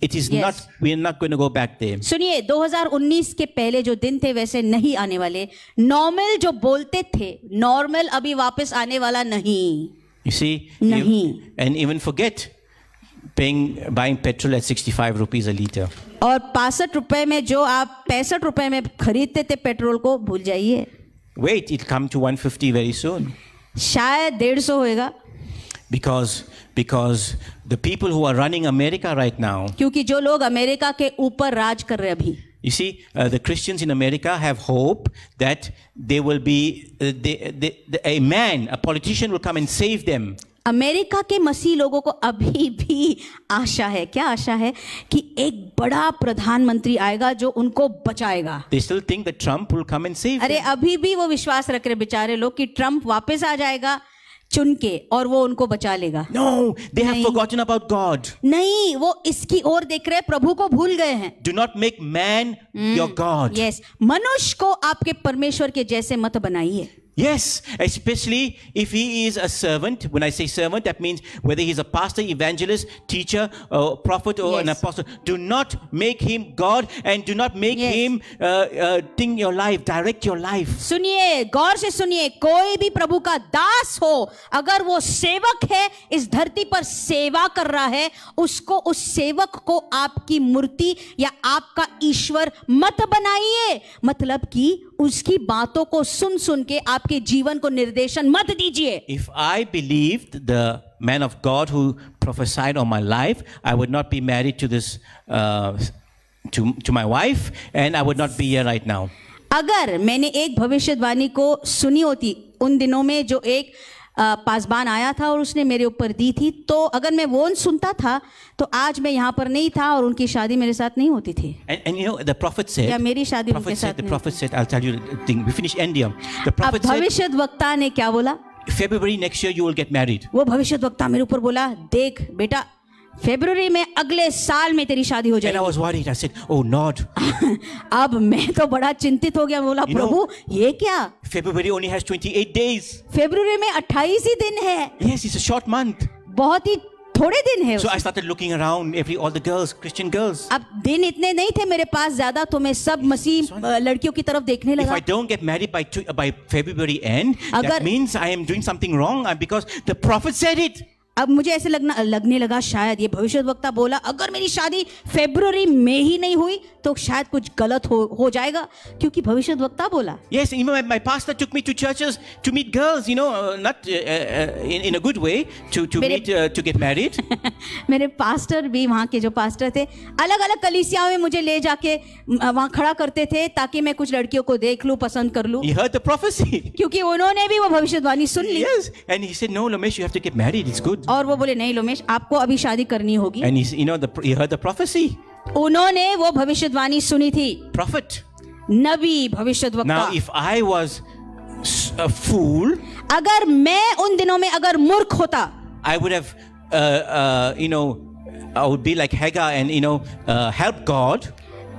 It is Yes. not. We are not going to go back there. सुनिए, 2019 के पहले जो दिन थे वैसे नहीं आने वाले। नॉर्मल जो बोलते थे, नॉर्मल अभी वापस आने वाला नहीं। You see, and even forget buying petrol at 65 rupees a liter. और 65 रुपए में जो आप 65 रुपए में खरीदते थे पेट्रोल को, भूल जाइए। Wait, it'll come to 150 very soon. शायद 150 होएगा। Because the people who are running America right now. क्योंकि जो लोग अमेरिका के ऊपर राज कर रहे हैं अभी। You see, the Christians in America have hope that there will be a politician will come and save them. America के मसीह लोगों को अभी भी आशा है। क्या आशा है? कि एक बड़ा प्रधानमंत्री आएगा जो उनको बचाएगा। They still think that Trump will come and save अरे them. अभी भी वो विश्वास रख रहे बेचारे लोग कि ट्रम्प वापस आ जाएगा चुन के और वो उनको बचा लेगा। No, they have forgotten about God. नहीं, वो इसकी ओर देख रहे, प्रभु को भूल गए हैं। Do not make man your God. Yes, मनुष्य को आपके परमेश्वर के जैसे मत बनाइए। Yes, especially if he is a servant. When I say servant, that means whether he's a pastor, evangelist, teacher, prophet, or an apostle. Do not make him God and do not make him think your life, direct your life. सुनिए, गौर से सुनिए, कोई भी प्रभु का दास हो, अगर वो सेवक है, इस धरती पर सेवा कर रहा है, उसको, उस सेवक को आपकी मूर्ति या आपका ईश्वर मत बनाइए। मतलब कि उसकी बातों को सुन सुन के आपके जीवन को निर्देशन मत दीजिए। If I believed the man of God who prophesied on my life, I would not be married to this to my wife, and I would not be here right now. अगर मैंने एक भविष्यवाणी को सुनी होती उन दिनों में जो एक पासबान आया था और उसने मेरे ऊपर दी थी, तो अगर मैं वो सुनता था तो आज मैं यहाँ पर नहीं था और उनकी शादी मेरे साथ नहीं होती थी। And you know the prophet said. क्या मेरी शादी उनके साथ The prophet said, I'll tell you the thing. We finish India. The prophet said. भविष्यद्वक्ता ने क्या बोला? February next year you will get married. वो भविष्यद्वक्ता मेरे ऊपर बोला, देख बेटा, फरवरी में अगले साल में तेरी शादी हो जाएगी। And I was worried. I said, oh Lord. अब मैं तो बड़ा चिंतित हो गया, बोला प्रभु ये क्या? February only has 28 days. फरवरी में 28 ही दिन है। Yes, it's a short month. बहुत ही थोड़े दिन है। So I started looking around all the girls, Christian girls. अब दिन इतने नहीं थे मेरे पास ज्यादा, तो मैं सब मसीह लड़कियों की तरफ देखने लगा। If I don't get married by February end, that means I am doing something wrong because the prophet said it. अब मुझे ऐसे लगने लगा शायद ये भविष्यद्वक्ता बोला अगर मेरी शादी फरवरी में ही नहीं हुई तो शायद कुछ गलत हो जाएगा, क्योंकि भविष्यद्वक्ता बोला. Yes, my pastor took me to churches to meet girls, not in a good way to get married. मेरे पास्टर भी, वहाँ के जो पास्टर थे, अलग अलग कलीसियाओं में मुझे ले जाके वहाँ खड़ा करते थे ताकि मैं कुछ लड़कियों को देख लूँ, पसंद कर लूँ. He heard the prophecy. क्योंकि उन्होंने भी वो भविष्यवाणी सुन ली. Yes, and he said, no, Lomesh, you have to get married. It's good. और वो बोले नहीं लोमेश, आपको अभी शादी करनी होगी. And he heard the prophecy. उन्होंने वो भविष्यवाणी सुनी थी. Prophet. नबी, भविष्यद्वक्ता. Now, if I was a fool, अगर मैं उन दिनों में अगर मूर्ख होता, I would have, I would be like Hagar and help God.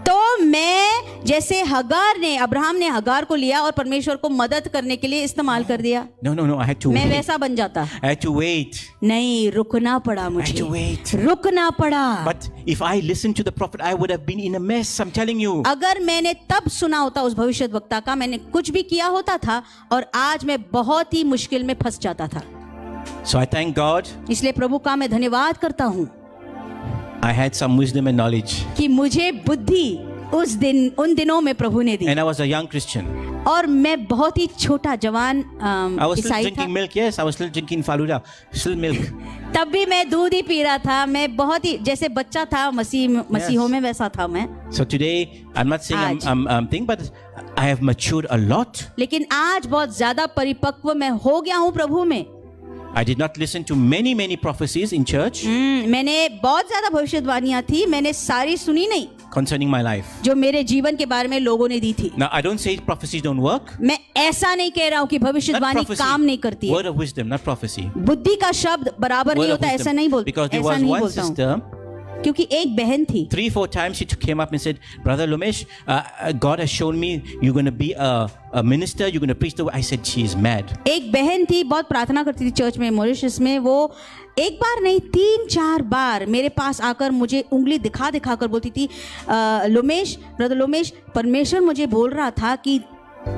तो मैं जैसे अब्राहम ने हगार को लिया और परमेश्वर को मदद करने के लिए इस्तेमाल कर दिया. No, I had to मैं wait. वैसा बन जाता. I had to wait. नहीं, रुकना पड़ा I had to मुझे. wait. रुकना पड़ा. But if I listened to the prophet, I would have been in a mess. I'm telling you. अगर मैंने तब सुना होता उस भविष्यद्वक्ता का, मैंने कुछ भी किया होता था और आज मैं बहुत ही मुश्किल में फंस जाता था. So I thank God. इसलिए प्रभु का मैं धन्यवाद करता हूँ I had some wisdom and knowledge. कि मुझे बुद्धि उन दिनों में प्रभु ने दी. And I was a young Christian. और मैं बहुत ही छोटा जवान I was still ईसाई था. drinking milk. Yes, I was still drinking Faluda. Still milk. तब भी मैं दूध ही पी रहा था. मैं बहुत ही जैसे बच्चा था मसीहों में, वैसा था मैं. So today, I'm not saying I'm thing, but I have matured a lot. लेकिन आज बहुत ज्यादा परिपक्व मैं हो गया हूँ प्रभु में. I did not listen to many prophecies in church मैंने बहुत ज्यादा भविष्यवाणियां थी, मैंने सारी सुनी नहीं concerning my life. जो मेरे जीवन के बारे में लोगों ने दी थी. Now, I don't say prophecies don't work. मैं ऐसा नहीं कह रहा हूँ कि Not भविष्यवाणी prophecy. काम नहीं करती है. Word of wisdom, not prophecy. बुद्धि का शब्द बराबर Word नहीं of होता, ऐसा wisdom. नहीं Because there ऐसा was नहीं one बोलता हूँ. sister, क्योंकि एक बहन थी. 3-4 times she came up and said, Brother Lomesh, God has shown me you're going to be a minister, you're going to preach the word. I said, she is mad. एक बहन थी, बहुत प्रार्थना करती थी चर्च में, मॉरिशस में. वो एक बार नहीं 3-4 बार मेरे पास आकर मुझे उंगली दिखा कर बोलती थी, लोमेश, ब्रदर लोमेश, परमेश्वर मुझे बोल रहा था कि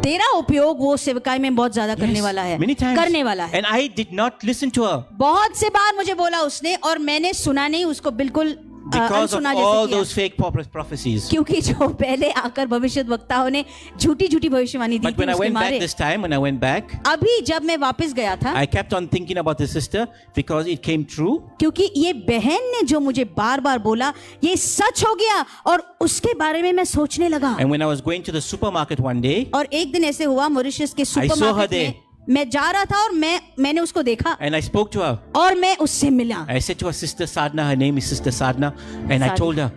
तेरा उपयोग वो सेवकाई में बहुत ज्यादा करने वाला है, Many times. करने वाला है. And I did not listen to her. बहुत से बार मुझे बोला उसने और मैंने सुना नहीं उसको, बिल्कुल Because of अनसुना all जैसे those किया. fake prophecies. क्योंकि जो पहले आकर भविष्यद्वक्ताओं ने झूठी भविष्यवाणी दी But थी when I उसके went back मारे. this time, when I went back, अभी जब मैं वापस गया था, I kept on thinking about the sister because it came true. क्योंकि ये बहन ने जो मुझे बार बार बोला ये सच हो गया और उसके बारे में मैं सोचने लगा. And when I was going to the supermarket one day, और एक दिन ऐसे हुआ मॉरिशस के saw her सुपरमार्केट there. में मैं जा रहा था और मैंने उसको देखा and I spoke to her. और मैं उससे मिला. I said to her, Sister Sadhana, her name is Sister Sadhana, and I Sadhana. told her,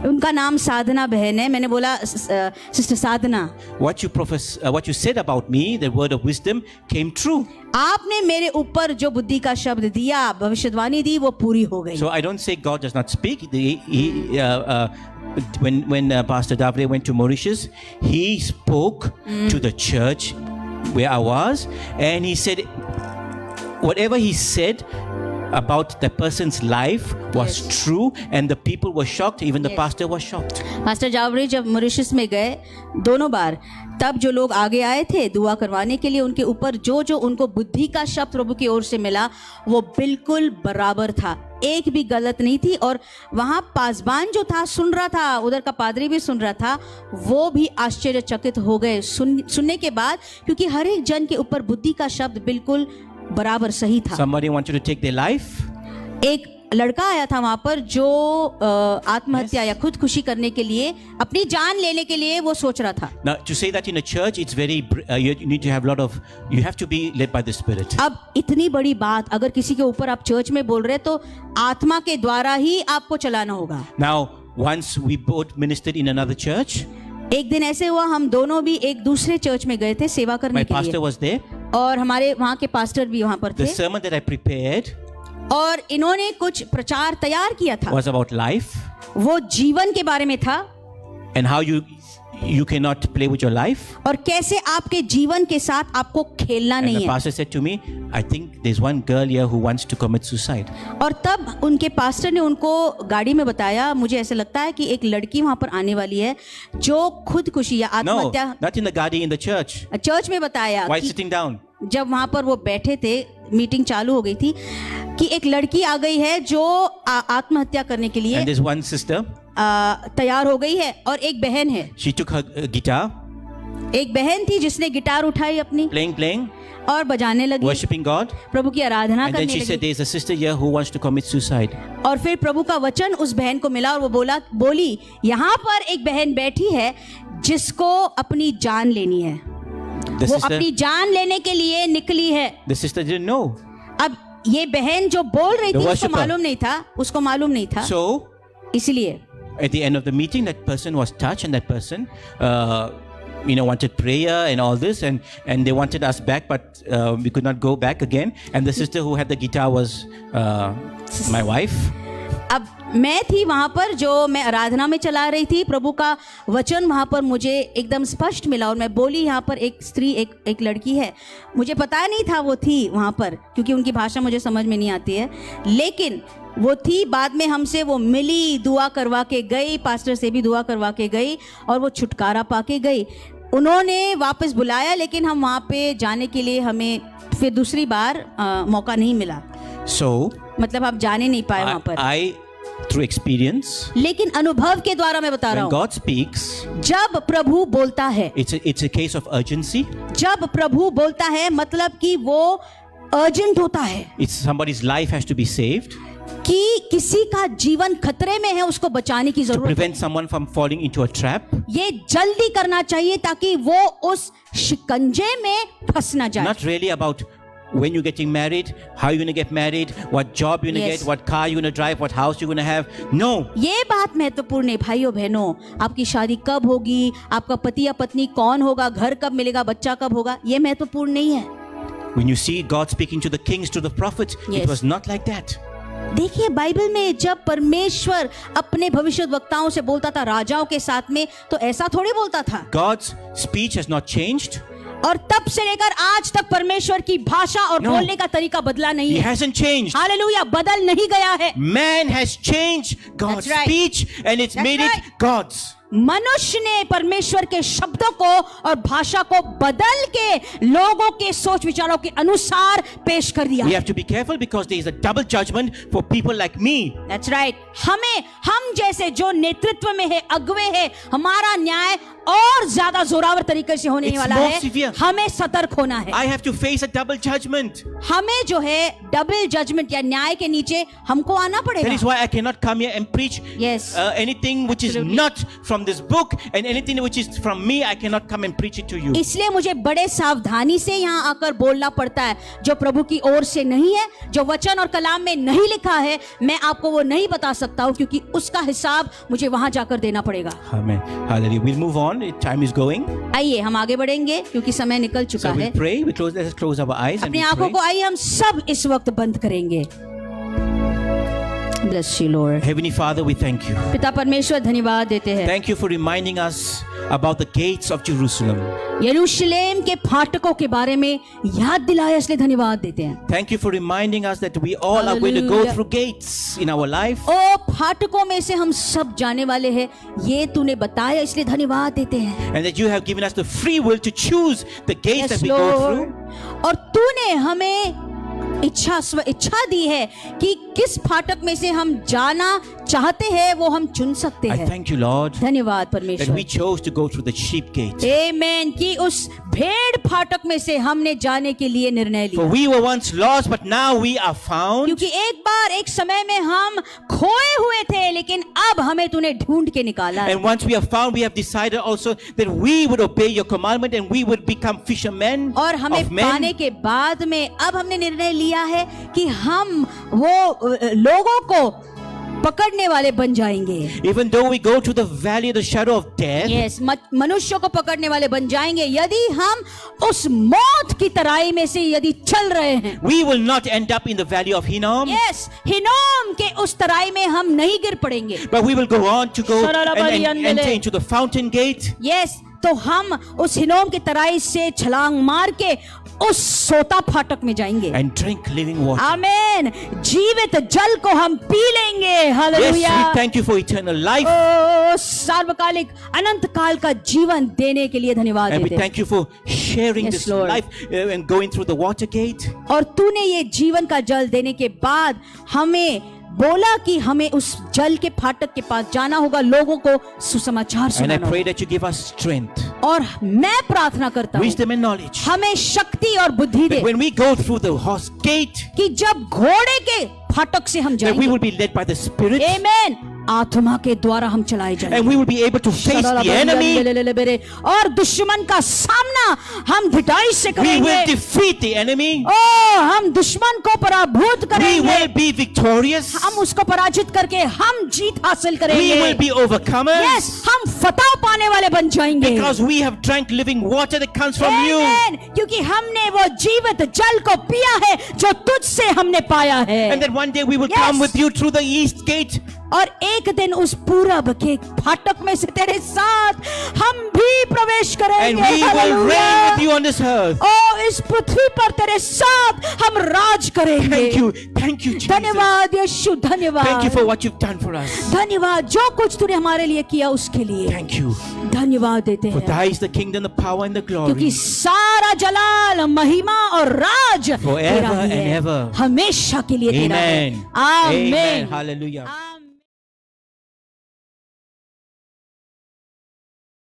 उनका नाम साधना बहन है. मैंने बोला sister Sadhana, what you said about me, the word of wisdom, came true. आपने मेरे ऊपर जो बुद्धि का शब्द दिया, भविष्यवाणी दी, वो पूरी हो गई. So I don't say God does not speak. When Pastor Davide went to Mauritius, he spoke to the church where I was, and he said whatever he said about the person's life was true, and the people were shocked. Even the pastor was shocked. Master Jaware जब मॉरिशस में गए दोनों बार, तब जो लोग आगे आए थे दुआ करवाने के लिए, उनके ऊपर जो उनको बुद्धि का शब्द प्रभु की ओर से मिला वो बिल्कुल बराबर था, एक भी गलत नहीं थी. और वहाँ पासबान जो था सुन रहा था, उधर का पादरी भी सुन रहा था, वो भी आश्चर्यचकित हो गए सुनने के बाद, क्योंकि हर एक जन के ऊपर बुद्धि का शब्द बिल्कुल बराबर सही था. Somebody wanted to take their life. एक लड़का आया था वहां पर जो आत्महत्या या खुदकुशी करने के लिए, अपनी जान लेने के लिए वो सोच रहा था. Now, to say that in a church, it's very you need to have you have to be led by the Spirit. अब इतनी बड़ी बात अगर किसी के ऊपर आप चर्च में बोल रहे तो आत्मा के द्वारा ही आपको चलाना होगा. Now, once we both ministered in another church. एक दिन ऐसे हुआ, हम दोनों भी एक दूसरे चर्च में गए थे सेवा करने My के pastor लिए, was there. और हमारे वहाँ के पास्टर भी वहाँ पर The थे, sermon that I prepared और इन्होंने कुछ प्रचार तैयार किया था. was about life वो जीवन के बारे में था and how you cannot play with your life. और कैसे आपके जीवन के साथ आपको खेलना And नहीं the है. pastor said to me, I think there's one girl here who wants to commit suicide. और तब उनके पास्टर ने उनको गाड़ी में बताया, मुझे ऐसे लगता है कि एक लड़की वहां पर आने वाली है जो खुदकुशी या No, आत्महत्या. not in the garden, in the church. Church में बताया While कि sitting down. जब वहां पर वो बैठे थे मीटिंग चालू हो गई थी कि एक लड़की आ गई है जो आत्महत्या करने के लिए And there's one sister. तैयार हो गई है और एक बहन है, She took her guitar, एक बहन थी जिसने गिटार उठाई अपनी playing, और बजाने लगी, worshiping God. प्रभु की आराधना And then करने she said, लगी। there's a sister here who wants to commit suicide. और फिर प्रभु का वचन उस बहन को मिला और वो बोली यहाँ पर एक बहन बैठी है जिसको अपनी जान लेनी है, The वो sister, अपनी जान लेने के लिए निकली है। the sister didn't know. अब ये बहन जो बोल रही The थी worshipper. उसको मालूम नहीं था, So इसलिए at the end of the meeting, that person was touched, and that person, wanted prayer and all this, and they wanted us back, but we could not go back again. And the sister who had the guitar was my wife. अब मैं थी वहां पर, जो मैं आराधना में चला रही थी, प्रभु का वचन वहां पर मुझे एकदम स्पष्ट मिला और मैं बोली यहाँ पर एक स्त्री, एक लड़की है। मुझे पता नहीं था वो थी वहां पर, क्योंकि उनकी भाषा मुझे समझ में नहीं आती है, लेकिन वो थी। बाद में हमसे वो मिली, दुआ करवा के गई, पास्टर से भी दुआ करवा के गई और वो छुटकारा पा के गई। उन्होंने वापस बुलाया, लेकिन हम वहाँ पे जाने के लिए हमें फिर दूसरी बार मौका नहीं मिला। So मतलब आप जाने नहीं पाए वहाँ पर। I through experience, लेकिन अनुभव के द्वारा मैं बता रहा when हूँ, God speaks, जब प्रभु बोलता है, it's a case of urgency. जब प्रभु बोलता है मतलब कि वो अर्जेंट होता है, It's somebody's life has to be saved कि किसी का जीवन खतरे में है, उसको बचाने की to जरूरत है। prevent someone from falling into a trap. ये जल्दी करना चाहिए ताकि वो उस शिकंजे में फंस ना जाए। Not really about when you're getting married, how you're going to get married, what job you're going to Yes. get, what car you're going to drive, what house you're going to have. No. ये बात महत्वपूर्ण है भाइयों बहनों। आपकी शादी कब होगी, आपका पति या पत्नी कौन होगा, घर कब मिलेगा, बच्चा कब होगा, ये महत्वपूर्ण नहीं है। When you see God speaking to the kings, to the prophets, Yes. it was not like that. देखिए बाइबल में जब परमेश्वर अपने भविष्यद्वक्ताओं से बोलता था राजाओं के साथ में, तो ऐसा थोड़ी बोलता था। God's speech has not changed. और तब से लेकर आज तक परमेश्वर की भाषा और No. बोलने का तरीका बदला नहीं He है। hasn't changed. हालेलुया, बदल नहीं गया है। Man has changed God's That's right. speech and it's That's made right. it God's. मनुष्य ने परमेश्वर के शब्दों को और भाषा को बदल के लोगों के सोच विचारों के अनुसार पेश कर दिया। We have to be careful because there is a double judgment for people like me. That's right. हम जैसे जो नेतृत्व में है, अगुवे है, हमारा न्याय और ज्यादा जोरावर तरीके से होने It's वाला more है। severe. हमें सतर्क होना है। I have to face a double judgment. हमें जो है डबल जजमेंट या न्याय के नीचे हमको आना That पड़ेगा। is why I cannot come here and preach Yes. anything which is Absolutely. not from this book, and anything which is from me, I cannot come and preach it to you. इसलिए मुझे बड़े सावधानी से यहाँ आकर बोलना पड़ता है। जो प्रभु की ओर से नहीं है, जो वचन और कलाम में नहीं लिखा है, मैं आपको वो नहीं बता सकता हूँ, क्योंकि उसका हिसाब मुझे वहां जाकर देना पड़ेगा। Amen. Hallelujah. We'll move on. Time is going. आइए हम आगे बढ़ेंगे क्योंकि समय निकल चुका So है। we'll pray. Let us close our eyes and अपनी we आंखों pray. को आइए हम सब इस वक्त बंद करेंगे। Bless you, Lord. Heavenly Father, we thank you. पिता परमेश्वर धन्यवाद देते हैं। Thank you for reminding us about the gates of Jerusalem. यरूशलेम के फाटकों के बारे में याद दिलाया, इसलिए धन्यवाद देते हैं। Thank you for reminding us that we all are going to go Hallelujah. through gates in our life. ओ फाटकों में से हम सब जाने वाले हैं, ये तूने बताया, इसलिए धन्यवाद देते हैं। And that you have given us the free will to choose the gates Yes, that we go Lord. through. और तूने हमें इच्छा दी है कि किस फाटक में से हम जाना चाहते हैं वो हम चुन सकते I हैं। thank you, Lord, धन्यवाद that परमेश्वर। we chose to go through the sheep gate. आमेन, कि उस भेड़ फाटक में से हमने जाने के लिए निर्णय For लिया, we were once lost, but now we are found. क्योंकि एक बार एक समय में हम खोए हुए थे, लेकिन अब हमें तूने ढूंढ के निकाला है। And once we are found, we have decided also that we would obey your commandment and we would become fishermen और हमें of पाने men. के बाद में अब हमने निर्णय लिया है कि हम वो लोगों को पकड़ने वाले बन जाएंगे। Even though we go to the valley of the shadow of death, yes, मनुष्यों को पकड़ने वाले बन जाएंगे यदि हम उस मौत की तराई में से यदि चल रहे हैं। we will not end up in the valley of Hinnom, yes, Hinnom के उस तराई में हम नहीं गिर पड़ेंगे। but we will go on to go and Saralabari enter andele. into the fountain gate. Yes, तो हम उस हिनोम की तराई से छलांग मार के उस सोता फाटक में जाएंगे। and drink living water. आमीन। जीवित जल को हम पी लेंगे। Yes, hallelujah. we thank you for eternal life. ओ सार्वकालिक अनंत काल का जीवन देने के लिए धन्यवाद And we देते हैं। thank you for sharing Yes, this Lord. life and going through the water gate. और तूने ये जीवन का जल देने के बाद हमें बोला कि हमें उस जल के फाटक के पास जाना होगा, लोगों को सुसमाचार And I सुनाना pray होगा। that you give us strength, और मैं प्रार्थना करता हूँ wisdom and knowledge. हमें शक्ति और बुद्धि दे That when we go through the horse gate, कि जब घोड़े के फाटक से हम that we जाएंगे, will be led by the Spirit, आमीन, आत्मा के द्वारा हम चलाए जाएंगे। and we will be able to face the enemy. और दुश्मन का सामना हम ढिठाई से We will करेंगे। defeat the enemy. ओ हम दुश्मन को पराभूत We करेंगे। will be victorious. हम उसको पराजित करके हम जीत हासिल We करेंगे। will be overcomers. Yes, हम फतह पाने वाले बन जाएंगे। Because we have drank living water that comes from you. Amen. क्योंकि हमने वो जीवित जल को पिया है जो तुझसे हमने पाया है। And then one day we will Yes. come with you through the east gate. और एक दिन उस पूरब के फाटक में से तेरे साथ हम भी प्रवेश And करेंगे। we will Hallelujah. reign with you on this earth. ओ इस पृथ्वी पर तेरे साथ हम राज करेंगे। Thank you, Jesus. धन्यवाद यीशु, धन्यवाद। Thank you for what you've done for us. धन्यवाद जो कुछ तूने हमारे लिए किया उसके लिए Thank you. धन्यवाद देते For हैं। thy is the kingdom, the power, and the क्योंकि glory. सारा जलाल, महिमा और राज Forever तेरा ही and है। ever. हमेशा के लिए तेरा है। Amen. आमीन। Amen. Hallelujah.